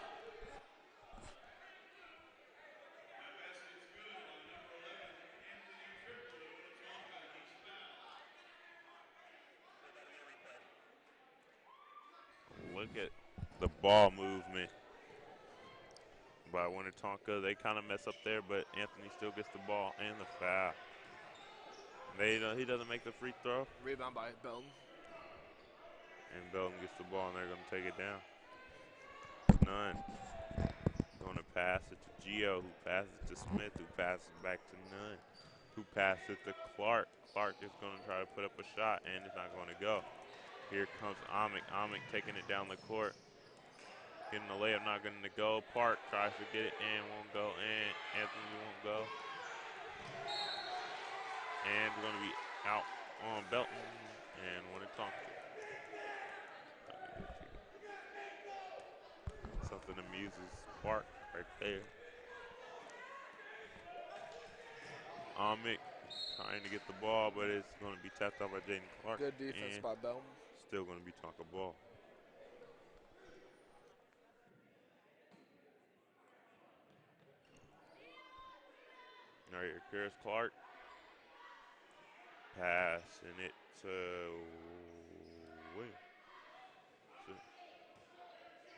Look at the ball movement by Winnetonka. They kind of mess up there, but Anthony still gets the ball and the foul. He doesn't make the free throw. Rebound by Belton. And Belton gets the ball, and they're going to take it down. Nunn going to pass it to Gio, who passes it to Smith, who passes it back to Nunn, who passes it to Clark. Clark is going to try to put up a shot, and it's not going to go. Here comes Amick. Amick taking it down the court. Getting the layup, not getting to go. Park tries to get it and won't go, and Anthony won't go. And we're going to be out on Belton and Winnetonka. Something amuses Park right there. Amick Trying to get the ball, but it's going to be tapped out by Jaden Clark. Good defense and by Belton. still going to be Tonka ball. All right, here's Clark. Passing it to Williams.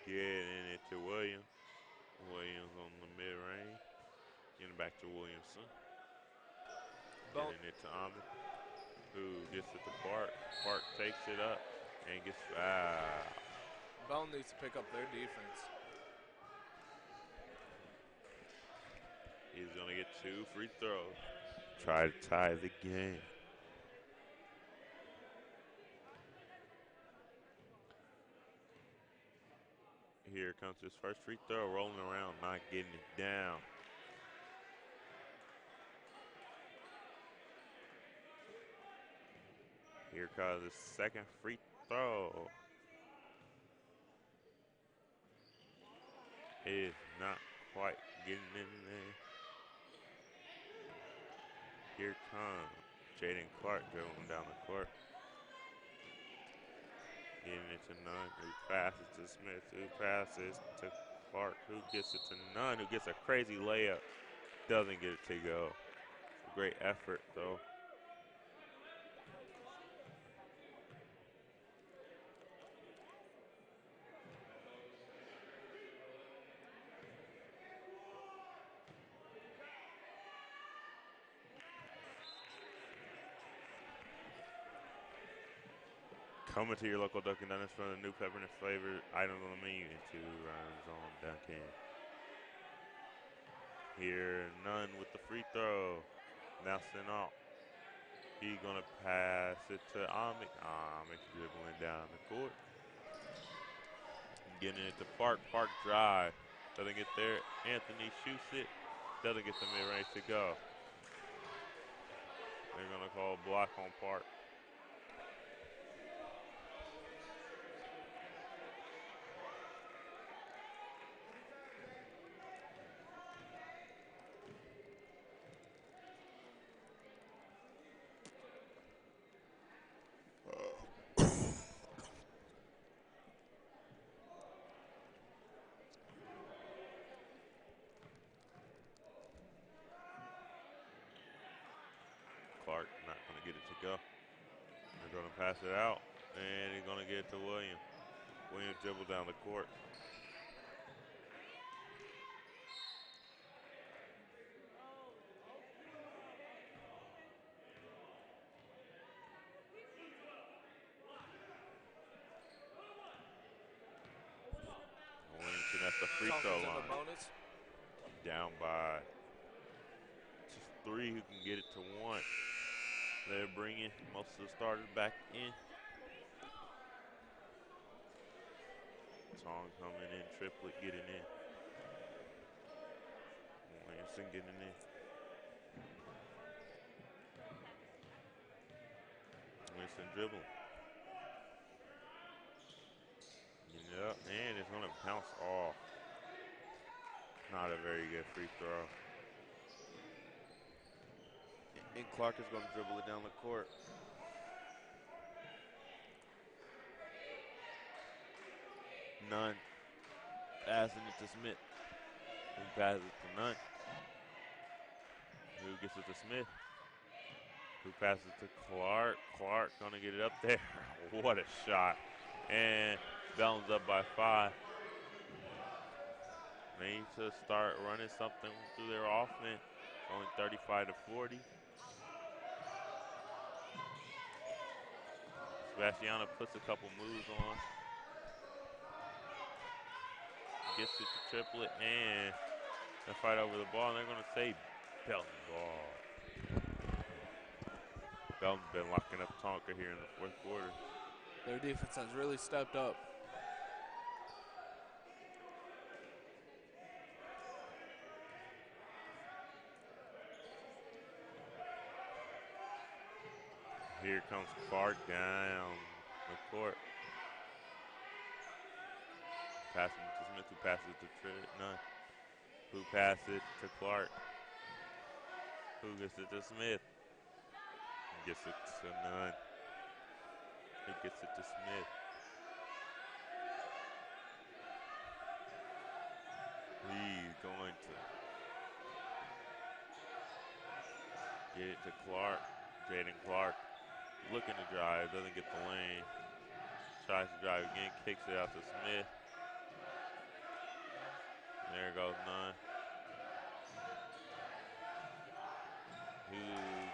Getting it to Williams. Williams on the mid-range. Getting back to Williamson. Getting it to Ahmed, who gets it to Clark. Clark takes it up and gets fouled. Belton needs to pick up their defense. He's going to get 2 free throws. Try to tie the game. Here comes his first free throw, rolling around, not getting it down. Here comes the second free throw. It is not quite getting in there. Here comes Jaden Clark dribbling down the court. Getting it to Nunn, who passes to Smith, who passes to Clark, who gets it to Nunn, who gets a crazy layup. Doesn't get it to go. Great effort, though. Coming to your local Dunkin' Donuts for the new peppermint flavored items on the menu in 2 rounds on Dunkin'. Here, Nunn with the free throw. Now sent off. He's gonna pass it to Ahmed. Ahmed dribbling down the court. Getting it to Park. Park drive. Doesn't get there. Anthony shoots it. Doesn't get the mid-range to go. They're gonna call block on Park. Clark not gonna get it to go. They're gonna pass it out, and he's gonna get it to Williams. Williams dribble down the court. Williamson at the free throw Tonka's in the line. bonus. Down by just 3 who can get it to 1. They're bringing most of the starters back in. Tong coming in, triplet getting in. Williamson getting in. Williamson dribbling. Yep, and it's going to bounce off. Not a very good free throw. And Clark is going to dribble it down the court. Nunn passing it to Smith. Who passes it to Nunn. Who gets it to Smith. Who passes it to Clark. Clark going to get it up there. What a shot. And Belton's up by 5. They need to start running something through their offense. Only 35 to 40. Sebastiano puts a couple moves on. Gets it to triplet and they fight over the ball, and they're going to say Belton ball. Belton's been locking up Tonka here in the 4th quarter. Their defense has really stepped up. Here comes Clark down the court. Passing it to Smith, who passes to Nunn. Who passes it to Clark. Who gets it to Smith. Gets it to Nunn. Who gets it to Smith. He's going to get it to Clark. Jaden Clark looking to drive, doesn't get the lane. Tries to drive again, kicks it out to Smith. There goes Nunn. Who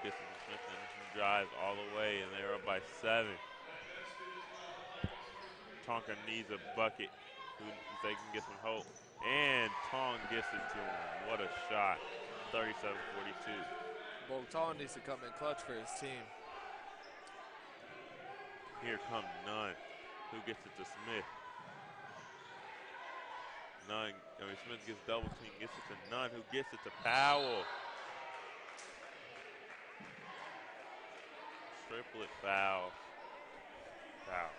gets it to Smith and he drives all the way, and they're up by 7. Tonka needs a bucket. Who they can get some hope. And Tong gets it to him. What a shot. 37-42. Belton needs to come in clutch for his team. Here comes Nunn. Who gets it to Smith? Smith gets double team, gets it to Nunn, who gets it to Powell. Triplet foul. Foul.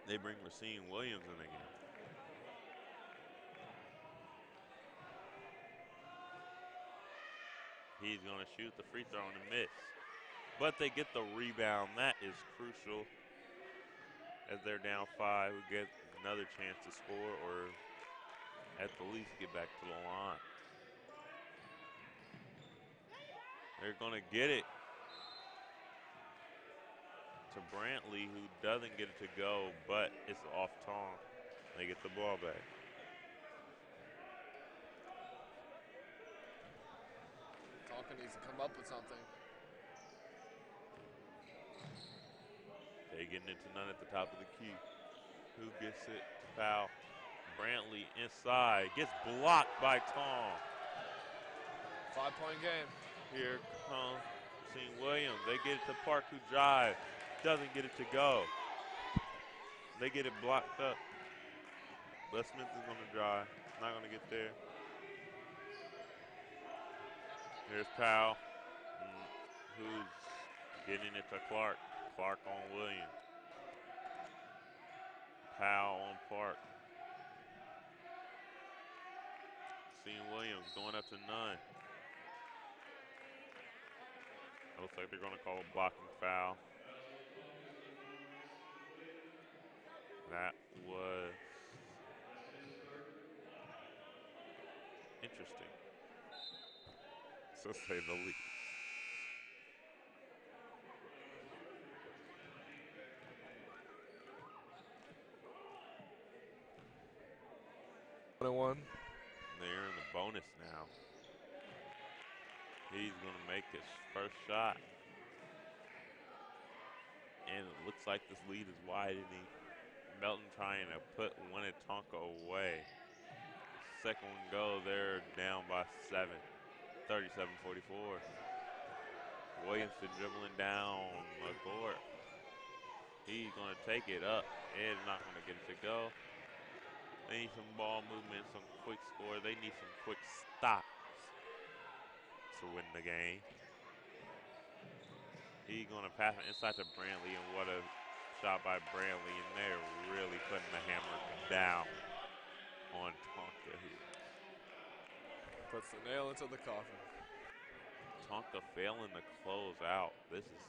They bring Racine Williams in again. He's going to shoot the free throw and miss. But they get the rebound. That is crucial. As they're down 5, who get another chance to score or at the least get back to the line. They're going to get it to Brantley, who doesn't get it to go, but it's off Tong. They get the ball back. Tonka needs to come up with something. They getting it to Nunn at the top of the key. Who gets it to foul? Brantley inside, gets blocked by Tong. 5-point game. Here comes Racine Williams. They get it to Park, who drives. Doesn't get it to go. They get it blocked up. But Smith is going to drive. Not going to get there. Here's Powell, who's getting it to Clark. Clark on Williams. Powell on Park. Seeing Williams going up to Nunn. Looks like they're going to call a blocking foul. That was interesting, to say the least. One. They're in the bonus now. He's going to make his first shot. And it looks like this lead is widening. Belton trying to put Winnetonka away. Second one go, they're down by 7. 37-44. Williamson dribbling down the court. He's going to take it up and not going to get it to go. They need some ball movement, some quick score. They need some quick stops to win the game. He's going to pass it inside to Brantley, and what a shot by Brantley. And they're really putting the hammer down on Tonka here. Puts the nail into the coffin. Tonka failing to close out. This has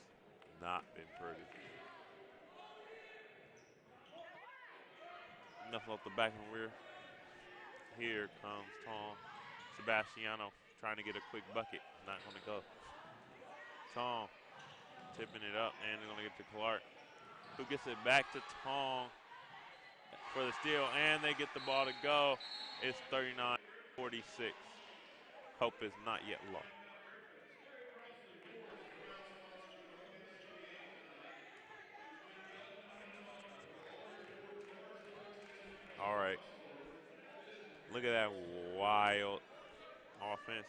not been pretty. Nothing off the back and rear. Here comes Tom. Sebastiano trying to get a quick bucket. Not going to go. Tom tipping it up, and they're going to get to Clark, who gets it back to Tong for the steal, and they get the ball to go. It's 39-46. Hope is not yet lost. All right. Look at that wild offense.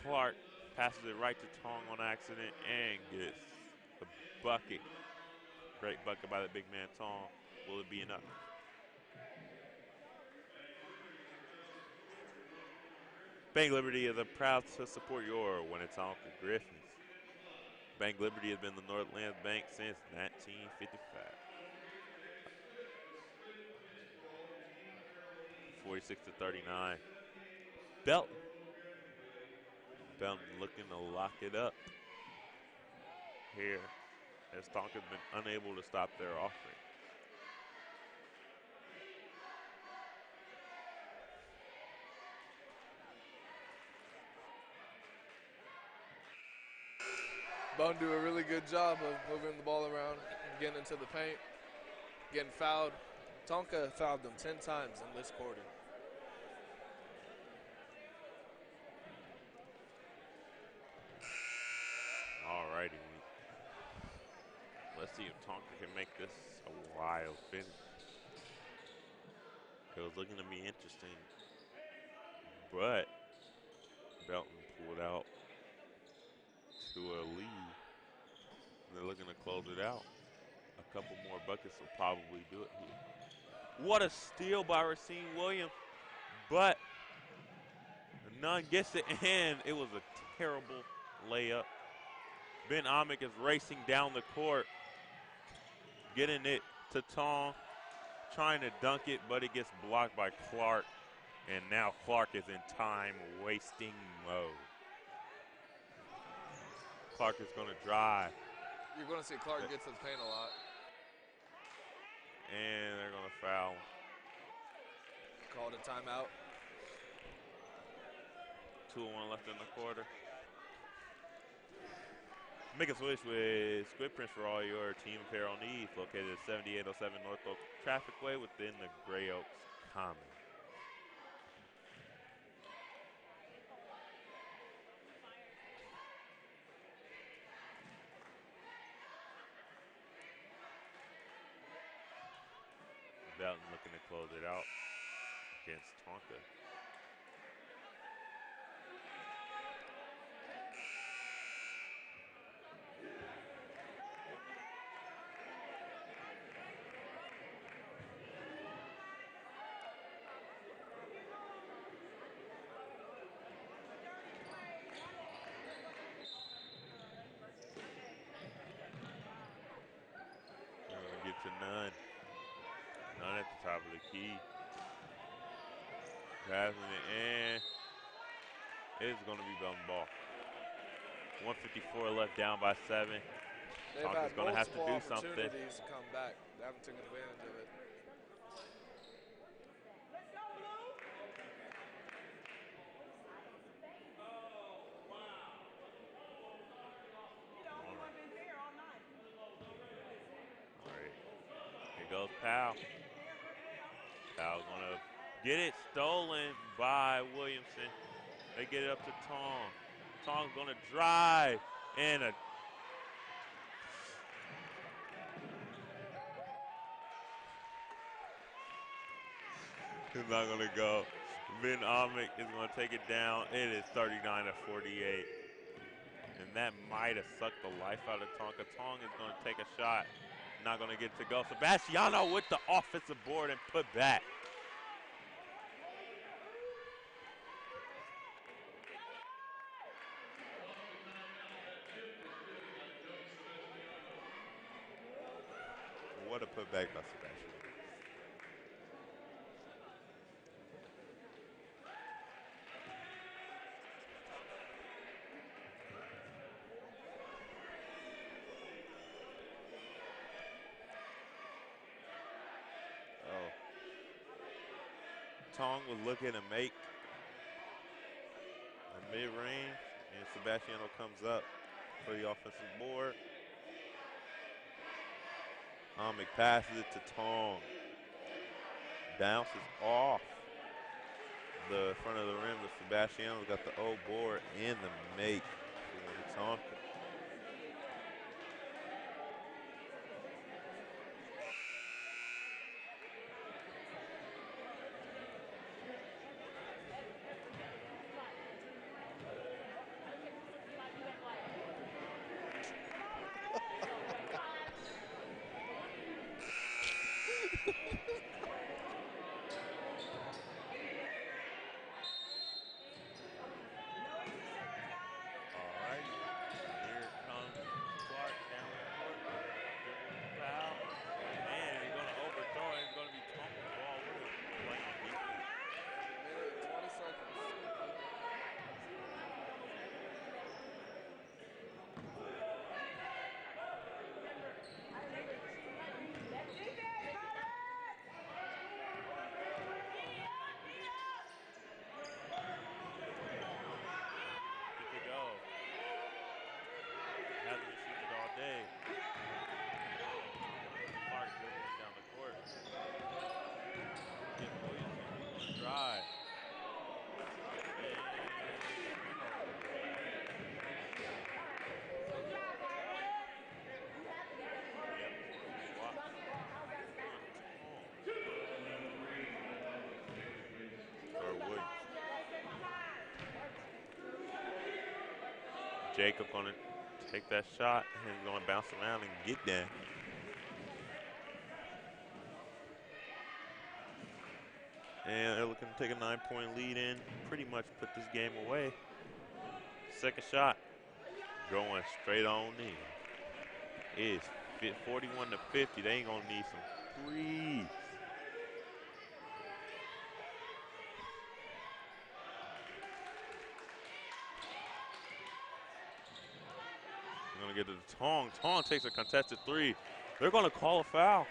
Clark passes it right to Tong on accident and gets the bucket. Great bucket by the big man Tong. Will it be enough? Bank Liberty is proud to support your Winnetonka Griffins. Bank Liberty has been the Northlands Bank since 1955. 46-39. Belton. Belton looking to lock it up here as Tonka's been unable to stop their offense. Belton do a really good job of moving the ball around and getting into the paint, getting fouled. Tonka fouled them 10 times in this quarter. All righty. Let's see if Tonka can make this a wild finish. It was looking to be interesting, but Belton pulled out to a lead. They're looking to close it out. A couple more buckets will probably do it here. What a steal by Racine Williams, but none gets it, and it was a terrible layup. Ben Amick is racing down the court, getting it to Tong, trying to dunk it, but it gets blocked by Clark, and now Clark is in time-wasting mode. Clark is going to drive. You're going to see Clark get to the paint a lot. And they're going to foul him. Called a timeout. 2:01 left in the quarter. Make a switch with Squid Prints for all your team apparel needs. Located at 7807 North Oak Traffic Way within the Gray Oaks Common. Belton looking to close it out against Tonka. They're going to get to none. None at the top of the key. Passing it in. It's going to be Belton ball. 154 left, down by 7. They've Tonka's had going to have to do multiple something. opportunities to come back. They haven't taken advantage of it. All right. Here goes Powell. Powell's going to get it stolen by Williamson. They get it up to Tong. Tong's going to drive and a it's not going to go. Ben Amick is going to take it down. It is 39-48. And that might have sucked the life out of Tonka. Tong is going to take a shot. Not going to get to go. Sebastiano with the offensive board and put back. What a putback by Sebastiano. Tong was looking to make a mid-range, and Sebastiano comes up for the offensive board. Amick passes it to Tong. Bounces off the front of the rim, but Sebastiano got the O board and the make for Tonka. All right. Jacob gonna take that shot and he's gonna bounce around and get there. And they're looking to take a 9-point lead in, pretty much put this game away. Second shot, going straight on in. It is 41 to 50. They ain't gonna need some threes. They're gonna get to the Tong. Tong takes a contested three. They're gonna call a foul.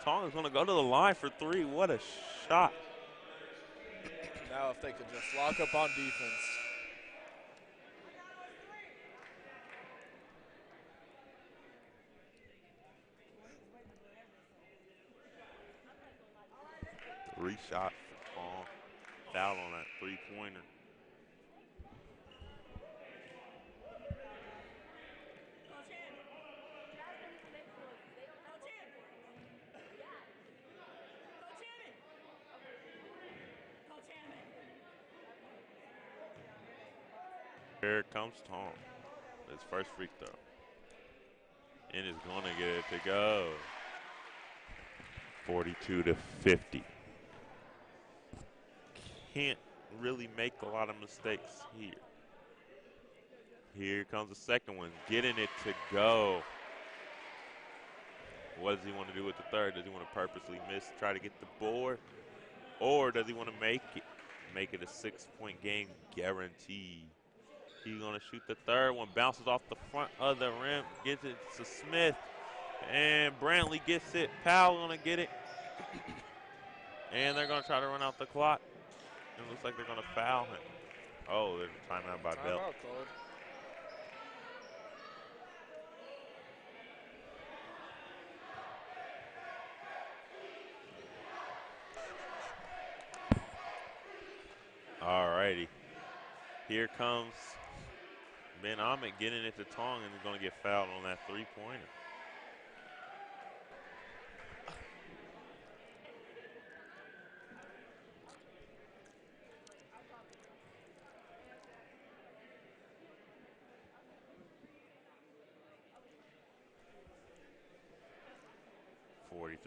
Tong is gonna go to the line for three. What a shot. Now if they could just lock up on defense. Three shots for Tong. Foul on that three-pointer. Here comes Tong. His first free throw. And is going to get it to go. 42 to 50. Can't really make a lot of mistakes here. Here comes the second one. Getting it to go. What does he want to do with the third? Does he want to purposely miss, try to get the board? Or does he want to make it a 6-point game guarantee? He's going to shoot the third one, bounces off the front of the rim, gets it to Smith, and Brantley gets it. Powell going to get it, and they're going to try to run out the clock. It looks like they're going to foul him. Oh, there's a timeout by Belton. Timeout called. All righty. Here comes Ben Ahmed getting it to Tong, and he's going to get fouled on that three-pointer.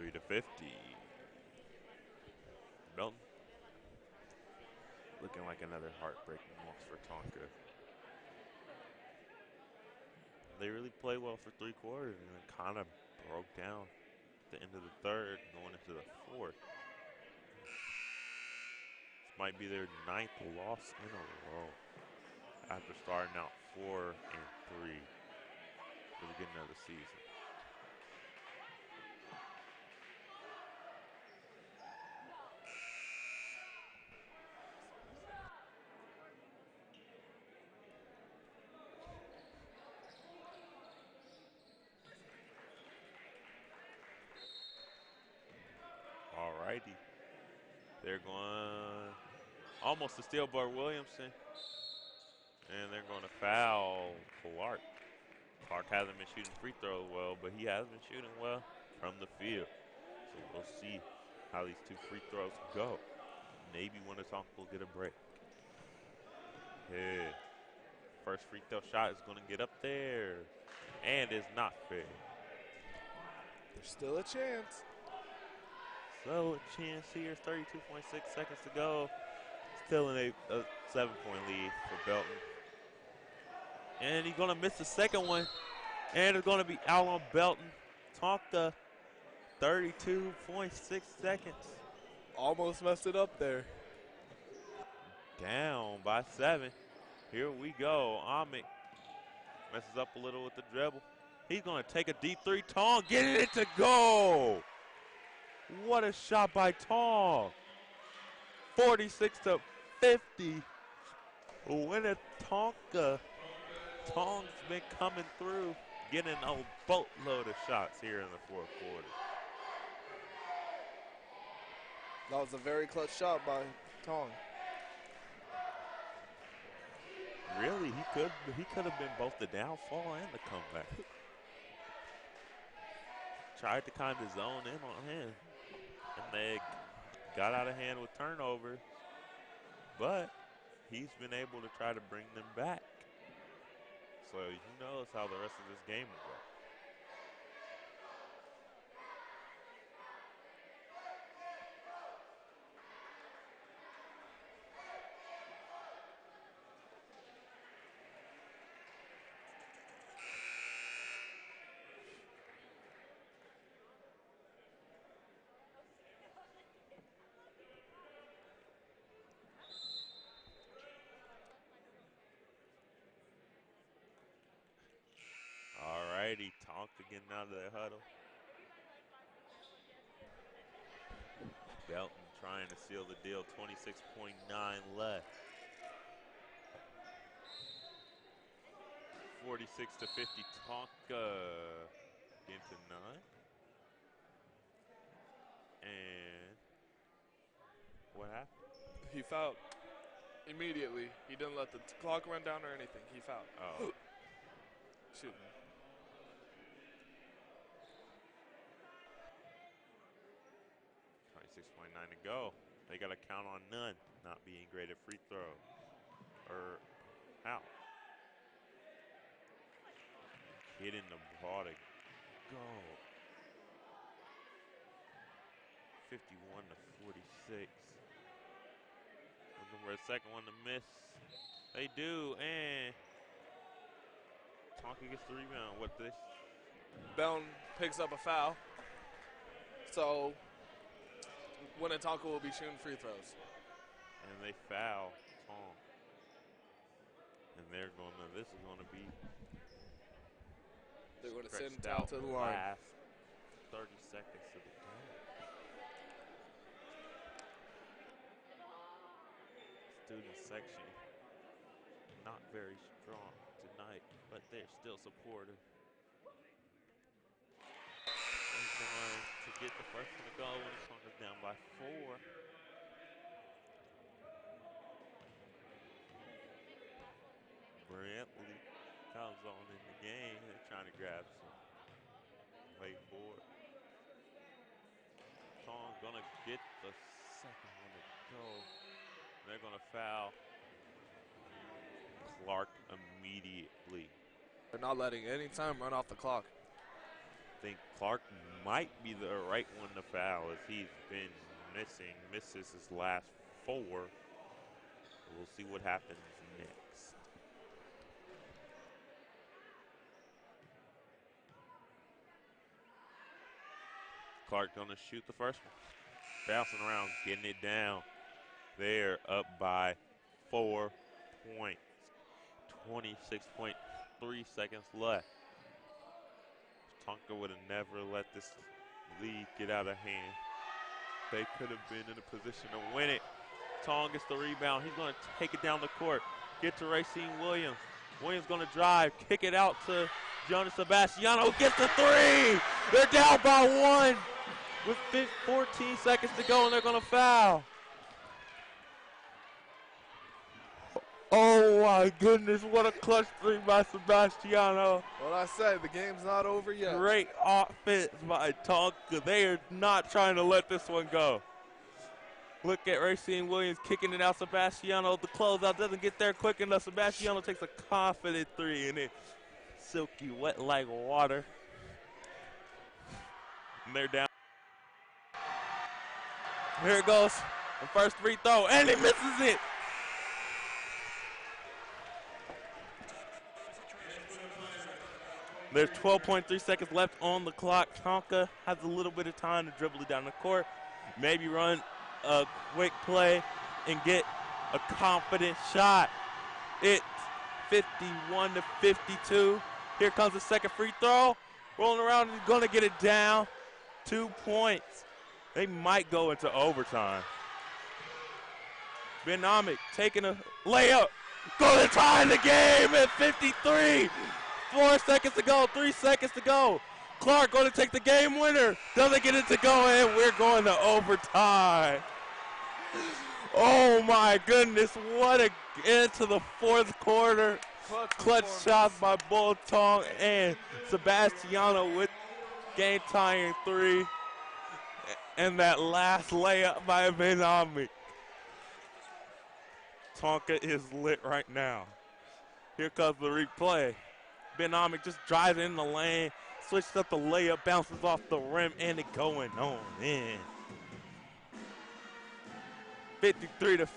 To 50. Belton. Looking like another heartbreaking loss for Tonka. They really played well for 3 quarters and then kind of broke down at the end of the third, going into the fourth. This might be their 9th loss in a row after starting out 4-3 for the beginning of the season. Alrighty. They're going almost to steal Bart Williamson. And they're going to foul Clark. Clark hasn't been shooting free throws well, but he has been shooting well from the field. So we'll see how these 2 free throws go. Maybe Winnetonka will get a break. Yeah. First free throw shot is going to get up there. And it's not fair. There's still a chance. So a chance here, 32.6 seconds to go. Still in a 7-point lead for Belton. And he's going to miss the second one. And it's going to be out on Belton. Tonka, 32.6 seconds. Almost messed it up there. Down by 7. Here we go. Ahmed messes up a little with the dribble. He's going to take a deep 3. Tong getting it to go. What a shot by Tong. 46 to 50. Winnetonka. Tong's been coming through, getting a boatload of shots here in the fourth quarter. That was a very clutch shot by Tong. Really, he could have been both the downfall and the comeback. Tried to kind of zone in on him, and they got out of hand with turnover. But he's been able to try to bring them back. So who knows how the rest of this game will go. All righty, Tonka getting out of the huddle. Belton trying to seal the deal, 26.9 left. 46 to 50, Tonka into 9. And what happened? He fouled immediately. He didn't let the clock run down or anything. He fouled. Oh. Shoot. 26.9 to go. They got to count on none not being great at free throw or out. Hitting the ball to go. 51 to 46. Looking for a second one to miss. They do, and Tonka gets the rebound. What this? Belton picks up a foul. So Winnetonka will be shooting free throws. And they foul Tom. And they're going to, this is going to be They're going to send stretched out out to the line. last 30 seconds of the game. Student section not very strong tonight, but they're still supportive. He's going to get the first one to go when the Tonka's down by 4. Brantley comes on in the game. They're trying to grab some late board. Tong's gonna get the second one to go. They're gonna foul Clark immediately. They're not letting any time run off the clock. I think Clark might be the right one to foul as he's been misses his last 4. We'll see what happens next. Clark gonna shoot the first one. Bouncing around, getting it down. They're up by 4 points. 26.3 seconds left. Tonka would have never let this lead get out of hand. They could have been in a position to win it. Tong gets the rebound. He's going to take it down the court. Get to Racine Williams. Williams going to drive, kick it out to Jonas Sebastiano. Gets the 3. They're down by 1 with 14 seconds to go, and they're going to foul. Oh my goodness, what a clutch 3 by Sebastiano. Well, I said, the game's not over yet. Great offense by Tonka. They are not trying to let this one go. Look at Racine Williams kicking it out. Sebastiano, the closeout doesn't get there quick enough. Sebastiano takes a confident 3, and it's silky wet like water. And they're down. Here it goes. The first free throw, and he misses it. There's 12.3 seconds left on the clock. Tonka has a little bit of time to dribble it down the court, maybe run a quick play and get a confident shot. It's 51 to 52. Here comes the second free throw. Rolling around, he's gonna get it down. 2 points. They might go into overtime. Benamic taking a layup. Going to tie the game at 53. 4 seconds to go, 3 seconds to go. Clark going to take the game winner. Doesn't get it to go, and we're going to overtime. Oh my goodness, what a end to the 4th quarter. Clutch shots by Bolton and Sebastiano with game tying 3. And that last layup by Benamic. Tonka is lit right now. Here comes the replay. Ben Amick just drives in the lane, switches up the layup, bounces off the rim, and it going on in. 53-53.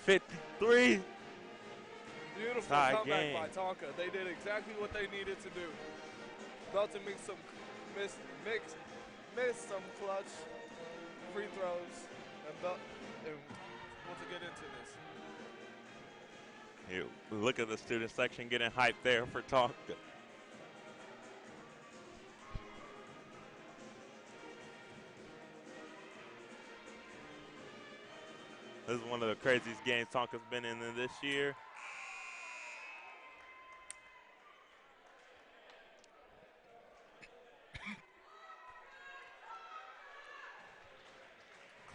Beautiful Tie comeback game. by Tonka. They did exactly what they needed to do. Belton missed some clutch free throws, and want to get into this. Here, look at the student section getting hyped there for Tonka. This is one of the craziest games Tonka's been in this year.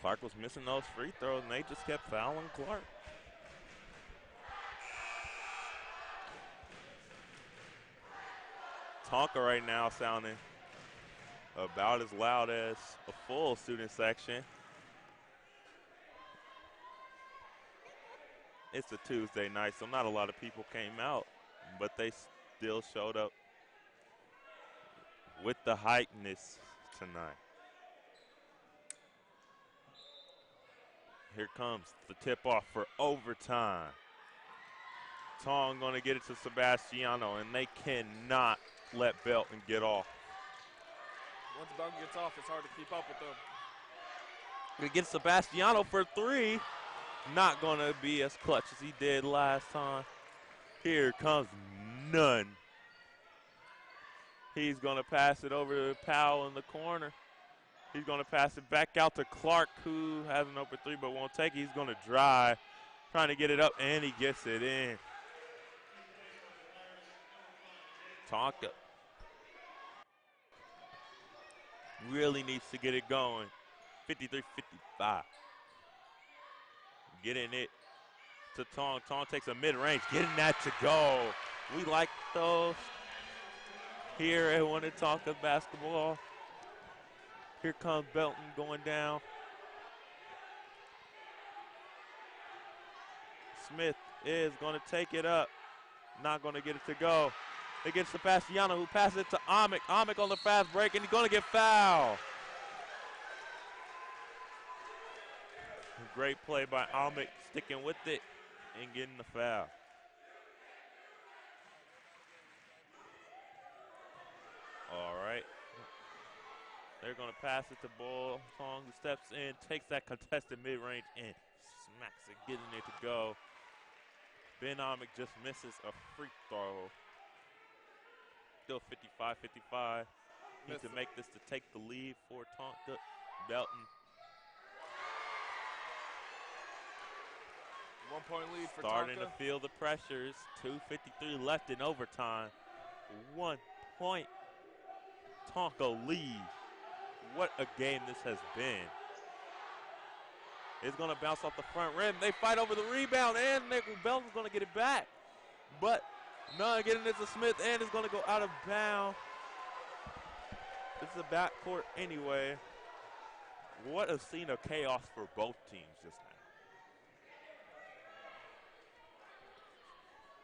Clark was missing those free throws, and they just kept fouling Clark. Tonka right now sounding about as loud as a full student section. It's a Tuesday night, so not a lot of people came out, but they still showed up with the hypeness tonight. Here comes the tip-off for overtime. Tong going to get it to Sebastiano, and they cannot let Belton get off. Once Belton gets off, it's hard to keep up with them. We get Sebastiano for three. Not going to be as clutch as he did last time. Here comes none. He's going to pass it over to Powell in the corner. He's going to pass it back out to Clark, who has an open three but won't take it. He's going to drive, trying to get it up, and he gets it in. Tonka really needs to get it going. 53-55. Getting it to Tong. Tong takes a mid-range, getting that to go. We like those here at Winnetonka basketball. Here comes Belton going down. Smith is going to take it up. Not going to get it to go. They get Sebastiano, who passes it to Amick. Amick on the fast break, and he's going to get fouled. Great play by Amick, sticking with it and getting the foul. All right. They're going to pass it to Bull. Tong steps in, takes that contested mid-range and smacks it, getting it to go. Ben Amick just misses a free throw. Still 55-55. Need to make this to take the lead for Tonka. Belton. 1 point lead for Starting Tonka. to feel the pressures. 2:53 left in overtime. 1 point. Tonka lead. What a game this has been. It's going to bounce off the front rim. They fight over the rebound, and Belton's going to get it back. But none getting it to Smith, and it's going to go out of bounds. This is a backcourt anyway. What a scene of chaos for both teams just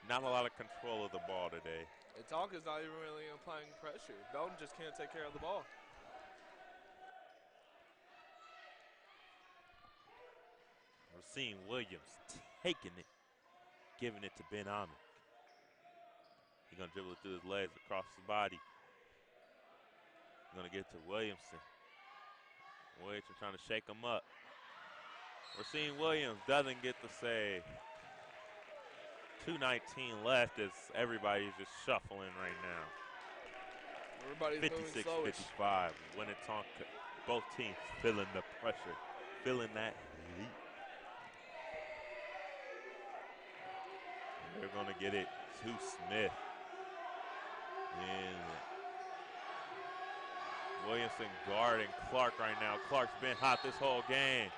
now. Not a lot of control of the ball today. And Tonka's not even really applying pressure. Belton just can't take care of the ball. We're seeing Williams taking it, giving it to Ben Amick. He's going to dribble it through his legs across his body. He's going to get it to Williamson. Williamson trying to shake him up. We're seeing Williams doesn't get the save. 2:19 left as everybody's just shuffling right now. Everybody's moving slowish. 56-55. Winnetonka, both teams feeling the pressure, feeling that heat. They're going to get it to Smith. And Williamson guarding Clark right now. Clark's been hot this whole game.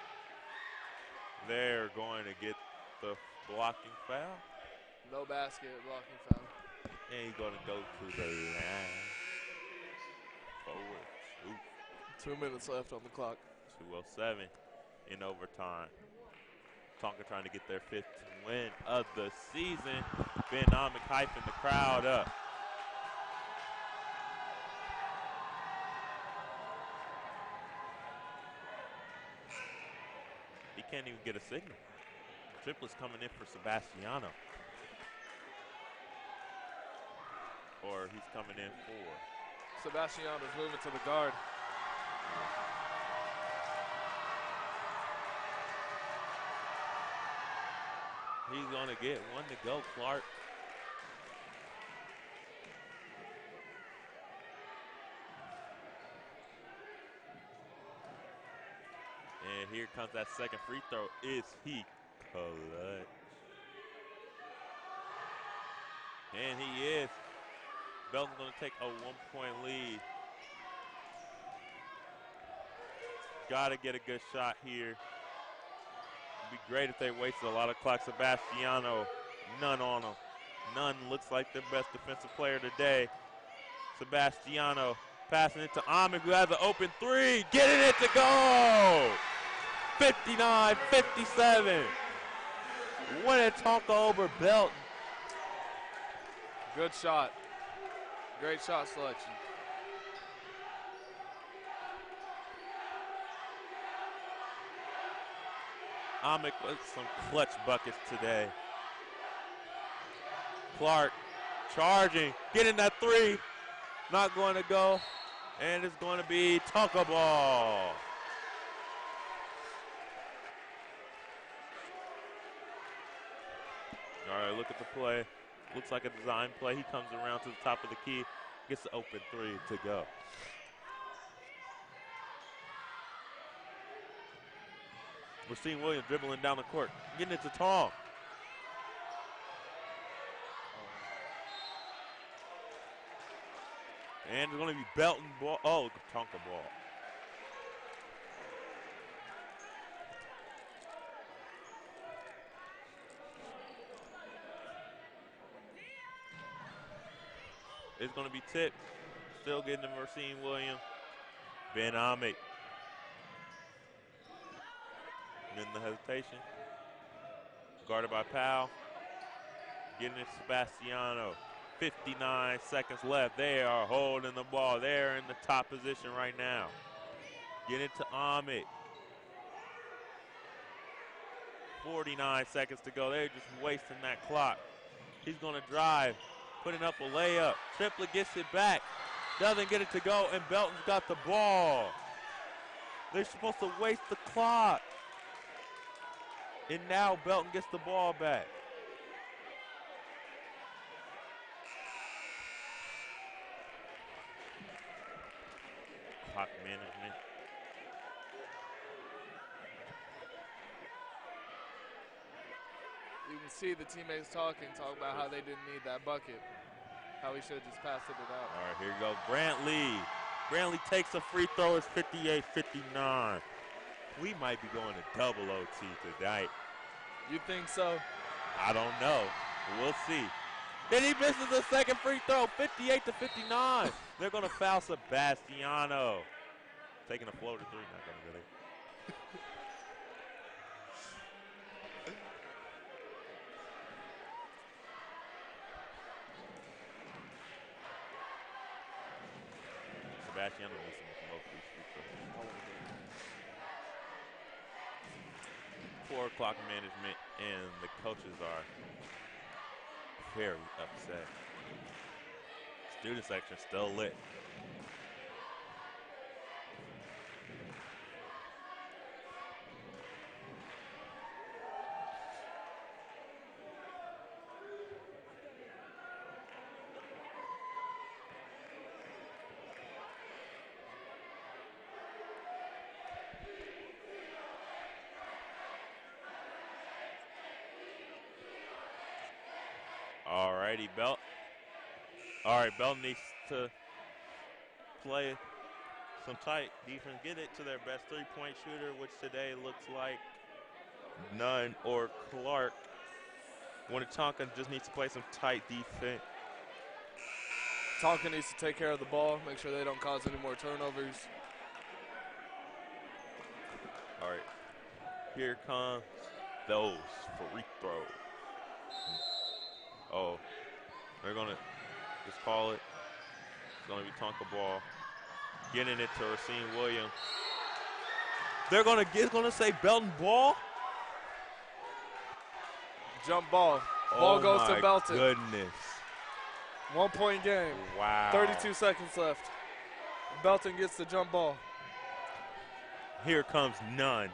They're going to get the blocking foul. No basket, blocking foul. And he's going to go to the line. Forward. 2 minutes left on the clock. 2:07 in overtime. Tonka trying to get their 5th win of the season. Ben Amick hyping the crowd up. He can't even get a signal. Triplets coming in for Sebastiano. Or he's coming in for. Sebastiano's moving to the guard. He's going to get one to go, Clark. And here comes that second free throw. Is he clutch? And he is. Belton's going to take a 1-point lead. Got to get a good shot here. It'd be great if they wasted a lot of clock. Sebastiano, none on him. None looks like their best defensive player today. Sebastiano passing it to Amick, who has an open three. Getting it to go! 59-57. Winnetonka over Belton. Good shot. Great shot selection. Amick with some clutch buckets today. Clark charging, getting that three. Not going to go. And it's going to be Tonka ball. All right, look at the play. Looks like a design play. He comes around to the top of the key, gets the open three to go. We're seeing Williams dribbling down the court, getting it to Tong. And it's going to be Belton ball. Oh, Tonka ball. It's going to be tipped. Still getting to Racine Williams. Ben Amick. In the hesitation. Guarded by Powell. Getting it to Sebastiano. 59 seconds left. They are holding the ball. They're in the top position right now. Get it to Amick. 49 seconds to go. They're just wasting that clock. He's going to drive. Putting up a layup. Triplet gets it back. Doesn't get it to go, and Belton's got the ball. They're supposed to waste the clock. And now Belton gets the ball back. Clock management. You can see the teammates talk about how they didn't need that bucket. How he should have just passed it out. All right, here you go. Brantley. Brantley takes a free throw. It's 58-59. We might be going to double OT tonight. You think so? I don't know. We'll see. Then he misses the second free throw. 58-59. They're going to foul Sebastiano. Taking a floater three. Not going to go there. Sebastiano missing most of these free throws. 4 o'clock management and the coaches are very upset. Student section still lit. Alrighty, Belt. All right, Belton needs to play some tight defense, get it to their best three-point shooter, which today looks like none, or Clark. Winnetonka just needs to play some tight defense. Tonka needs to take care of the ball, make sure they don't cause any more turnovers. All right, here comes those free throws. Oh, they're going to just call it. It's going to be Tonka ball. Getting it to Racine Williams. They're going to say Belton ball. Jump ball. Ball goes to Belton. Goodness. 1 point game. Wow. 32 seconds left. Belton gets the jump ball. Here comes none.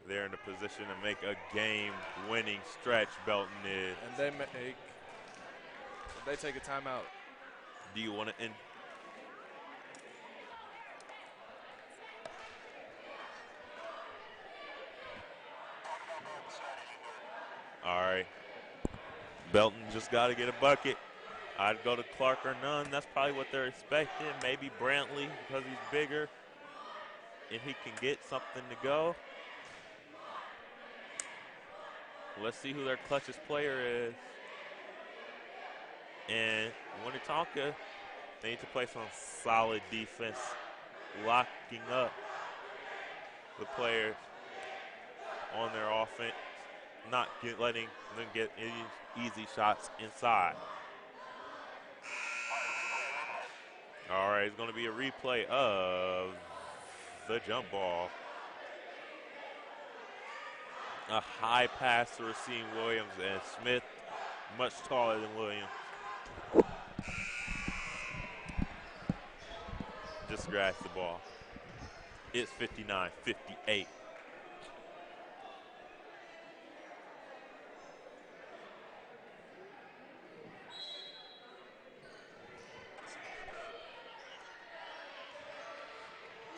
They're in a position to make a game-winning stretch, Belton is. And they take a timeout. Do you want to end? All right. Belton just got to get a bucket. I'd go to Clark or none. That's probably what they're expecting. Maybe Brantley because he's bigger and he can get something to go. Let's see who their clutchest player is. And Winnetonka, they need to play some solid defense, locking up the players on their offense, not letting them get any easy shots inside. All right, it's going to be a replay of the jump ball. A high pass to Racine Williams, and Smith, much taller than Williams, just grabs the ball. It's 59-58.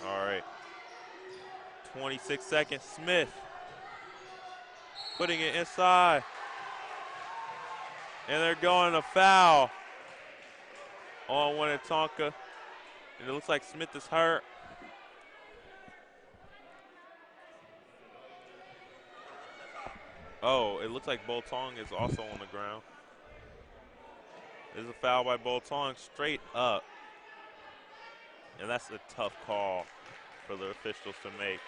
All right, 26 seconds, Smith putting it inside. And they're going to foul on Winnetonka. And it looks like Smith is hurt. Oh, it looks like Belton is also on the ground. There's a foul by Belton straight up. And that's a tough call for the officials to make.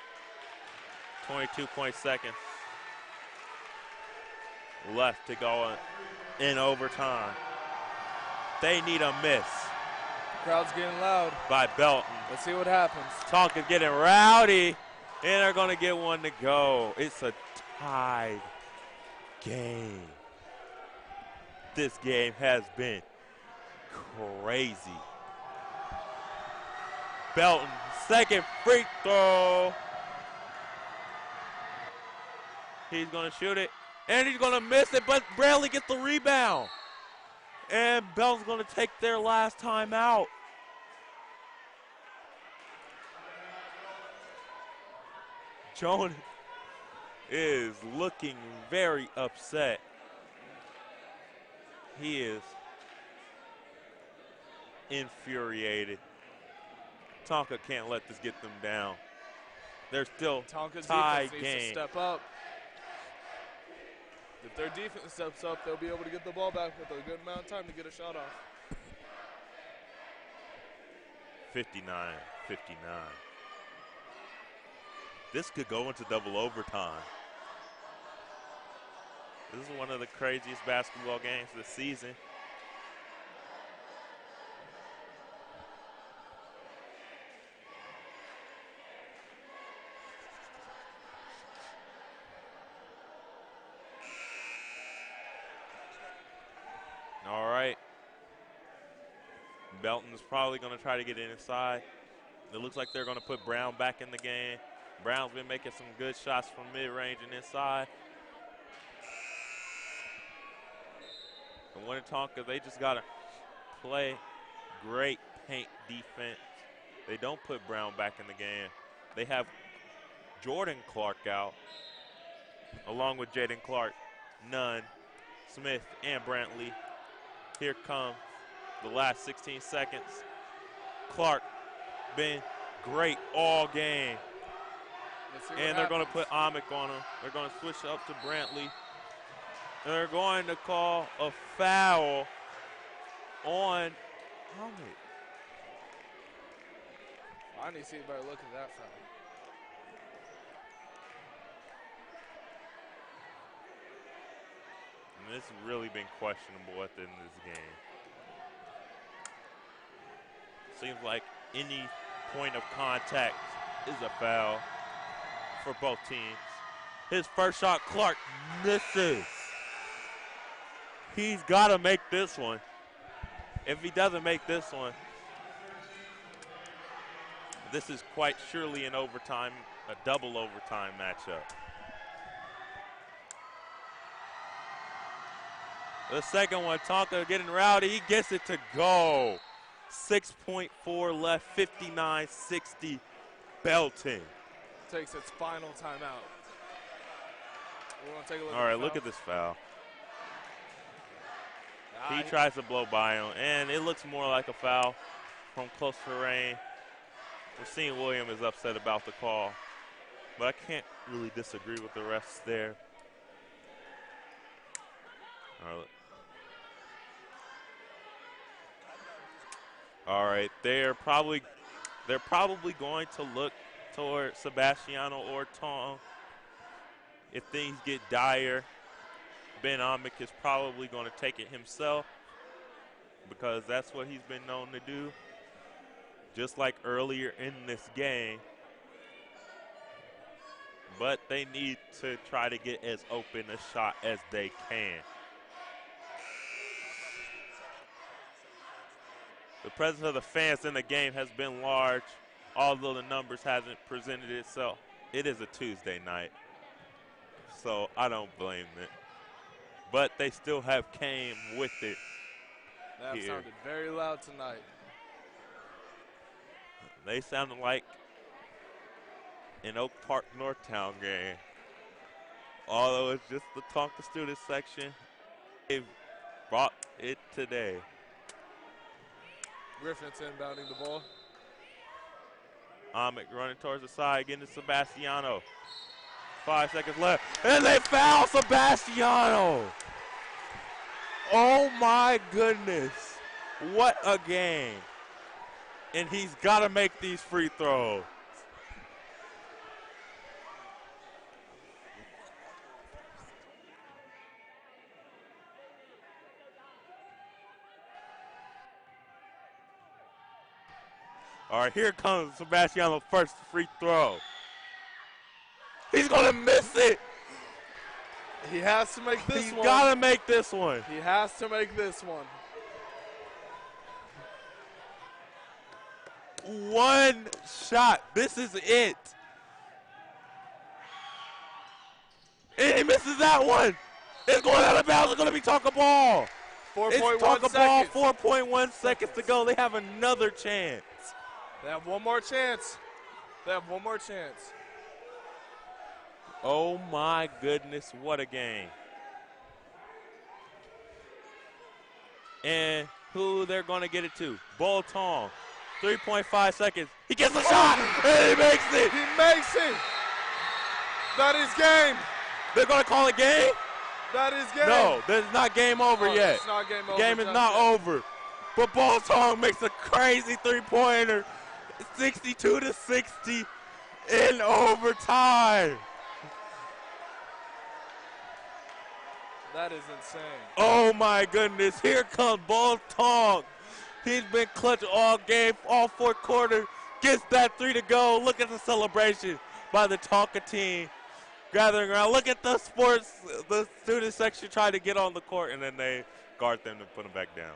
22 seconds left to go in overtime. They need a miss. Crowd's getting loud. By Belton. Let's see what happens. Tonka's getting rowdy, and they're going to get one to go. It's a tied game. This game has been crazy. Belton, second free throw. He's going to shoot it, and he's going to miss it, but Bradley gets the rebound. And Belton's going to take their last time out. Jones is looking very upset. He is infuriated. Tonka can't let this get them down. They're still Tonka's tied defense game. needs to step up. If their defense steps up, they'll be able to get the ball back with a good amount of time to get a shot off. 59-59. This could go into double overtime. This is one of the craziest basketball games this season. All right. Belton's probably going to try to get it inside. It looks like they're going to put Brown back in the game. Brown's been making some good shots from mid-range and inside. And Winnetonka, they just got to play great paint defense. They don't put Brown back in the game. They have Jordan Clark out, along with Jaden Clark, Nunn, Smith, and Brantley. Here comes the last 16 seconds. Clark been great all game. And they're going to put Amick on him. They're going to switch up to Brantley. And they're going to call a foul on Amick. I need to see anybody look at that foul. And it's really been questionable at the end of this game. Seems like any point of contact is a foul for both teams. His first shot, Clark misses. He's got to make this one. If he doesn't make this one, this is quite surely an overtime, a double overtime matchup. The second one, Tonka getting rowdy. He gets it to go. 6.4 left, 59-60, Belton. Takes its final timeout. We're going to take a look All at right, the look foul. at this foul. He tries to blow by him, and it looks more like a foul from close to range. We're seeing William is upset about the call, but I can't really disagree with the refs there. All right, they're probably going to look toward Sebastiano or Tom. If things get dire, Ben Amick is probably going to take it himself because that's what he's been known to do. Just like earlier in this game. But they need to try to get as open a shot as they can. The presence of the fans in the game has been large, although the numbers hasn't presented itself. It is a Tuesday night, so I don't blame it. But they still have came with it. That here. sounded very loud tonight. They sounded like an Oak Park Northtown game. Although it's just the Tonka student section, they brought it today. Griffins inbounding the ball. Amick running towards the side, getting to Sebastiano. 5 seconds left, and they foul Sebastiano. Oh my goodness, what a game. And he's got to make these free throws. All right, here comes Sebastiano's first free throw. He's going to miss it. He has to make this He's one. got to make this one. He has to make this one. One shot. This is it. And he misses that one. It's going out of bounds. It's going to be Tonka ball. 4.1 Tonka ball, seconds. 4.1 seconds to go. They have another chance. They have one more chance. They have one more chance. Oh my goodness, what a game. And who they're going to get it to? Bolton. 3.5 seconds. He gets the shot, and he makes it. He makes it. That is game. They're going to call it game? That is game. No, it's not game over yet. It's not game over. Game is just not yet. over. But Bolton makes a crazy three-pointer. 62-60 in overtime. That is insane. Oh my goodness, here comes Bolton. He's been clutch all game, all fourth quarter. Gets that three to go. Look at the celebration by the Tonka team gathering around. Look at the student section trying to get on the court, and then they guard them and put them back down.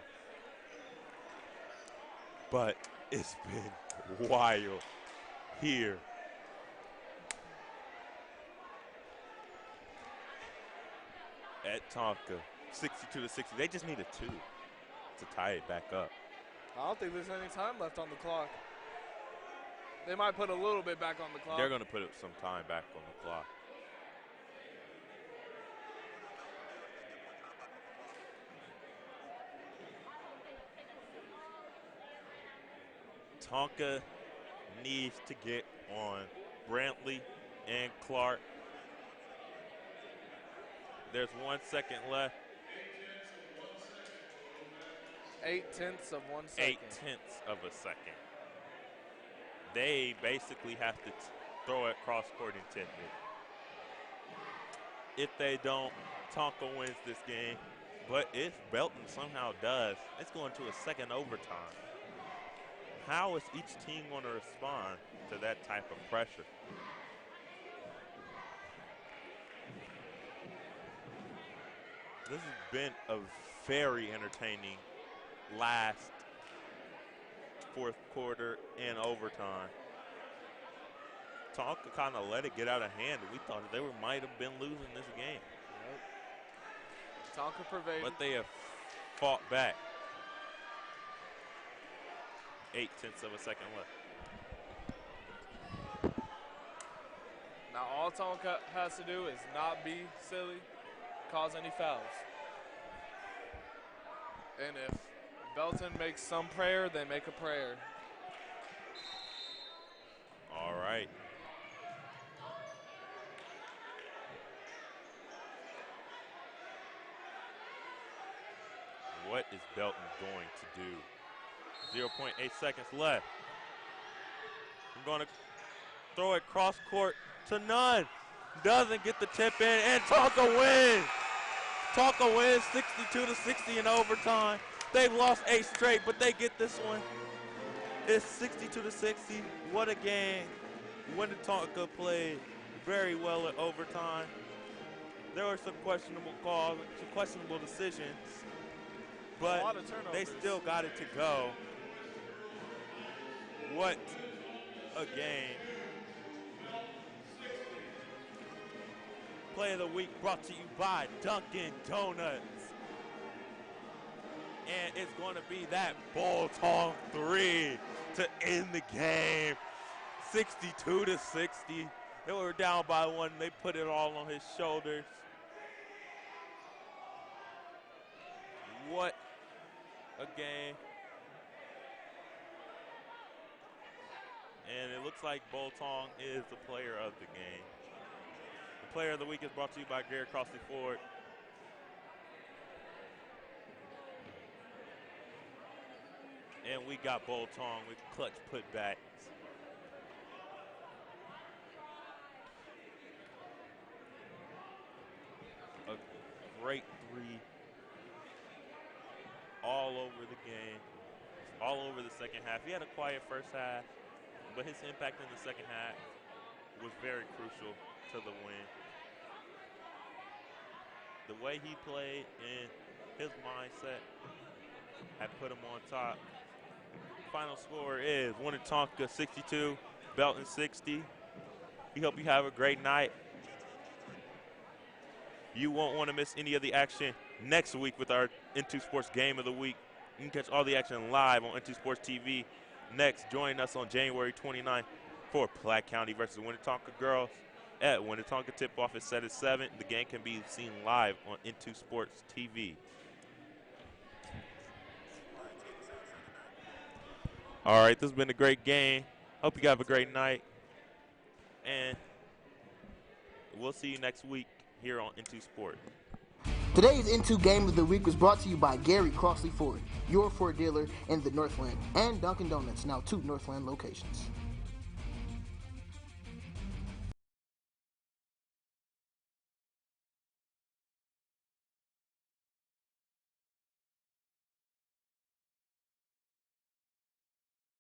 But it's been wild here. At Tonka, 62-60. They just need a 2 to tie it back up. I don't think there's any time left on the clock. They might put a little bit back on the clock. They're going to put some time back on the clock. Tonka needs to get on Brantley and Clark. There's 1 second left. 0.8 of 1 second. 0.8 of a second. They basically have to throw it cross court and tip it. If they don't, Tonka wins this game, but if Belton somehow does, it's going to a second overtime. How is each team going to respond to that type of pressure? This has been a very entertaining last fourth quarter and overtime. Tonka kind of let it get out of hand. We thought they might have been losing this game. Yep. Tonka pervaded. But they have fought back. 0.8 of a second left. Now all Tonka has to do is not be silly, cause any fouls. And if Belton makes some prayer, they make a prayer. All right. What is Belton going to do? 0.8 seconds left. I'm going to throw it cross court to none. Doesn't get the tip in, and Tonka wins. Tonka wins 62-60 in overtime. They've lost 8 straight, but they get this one. It's 62-60. What a game. Winnetonka played very well at overtime. There were some questionable calls, some questionable decisions, but they still got it to go. What a game. Play of the week brought to you by Dunkin' Donuts. And it's going to be that Belton 3 to end the game. 62-60. They were down by 1. They put it all on his shoulders. What a game. And it looks like Belton is the player of the game. The player of the week is brought to you by Gary Crossley Ford. And we got Belton with clutch putbacks. A great 3 all over the game, all over the second half. He had a quiet first half, but his impact in the second half was very crucial to the win. The way he played and his mindset had put him on top. Final score is Winnetonka 62, Belton 60. We hope you have a great night. You won't want to miss any of the action next week with our N2 Sports Game of the Week. You can catch all the action live on N2 Sports TV. Next, join us on January 29th for Platte County versus Winnetonka girls at Winnetonka. Tip-off is set at 7. The game can be seen live on N2 Sports TV. All right, this has been a great game. Hope you have a great night. And we'll see you next week here on N2 Sport. Today's N2 Game of the Week was brought to you by Gary Crossley Ford, your Ford dealer in the Northland, and Dunkin' Donuts, now 2 Northland locations.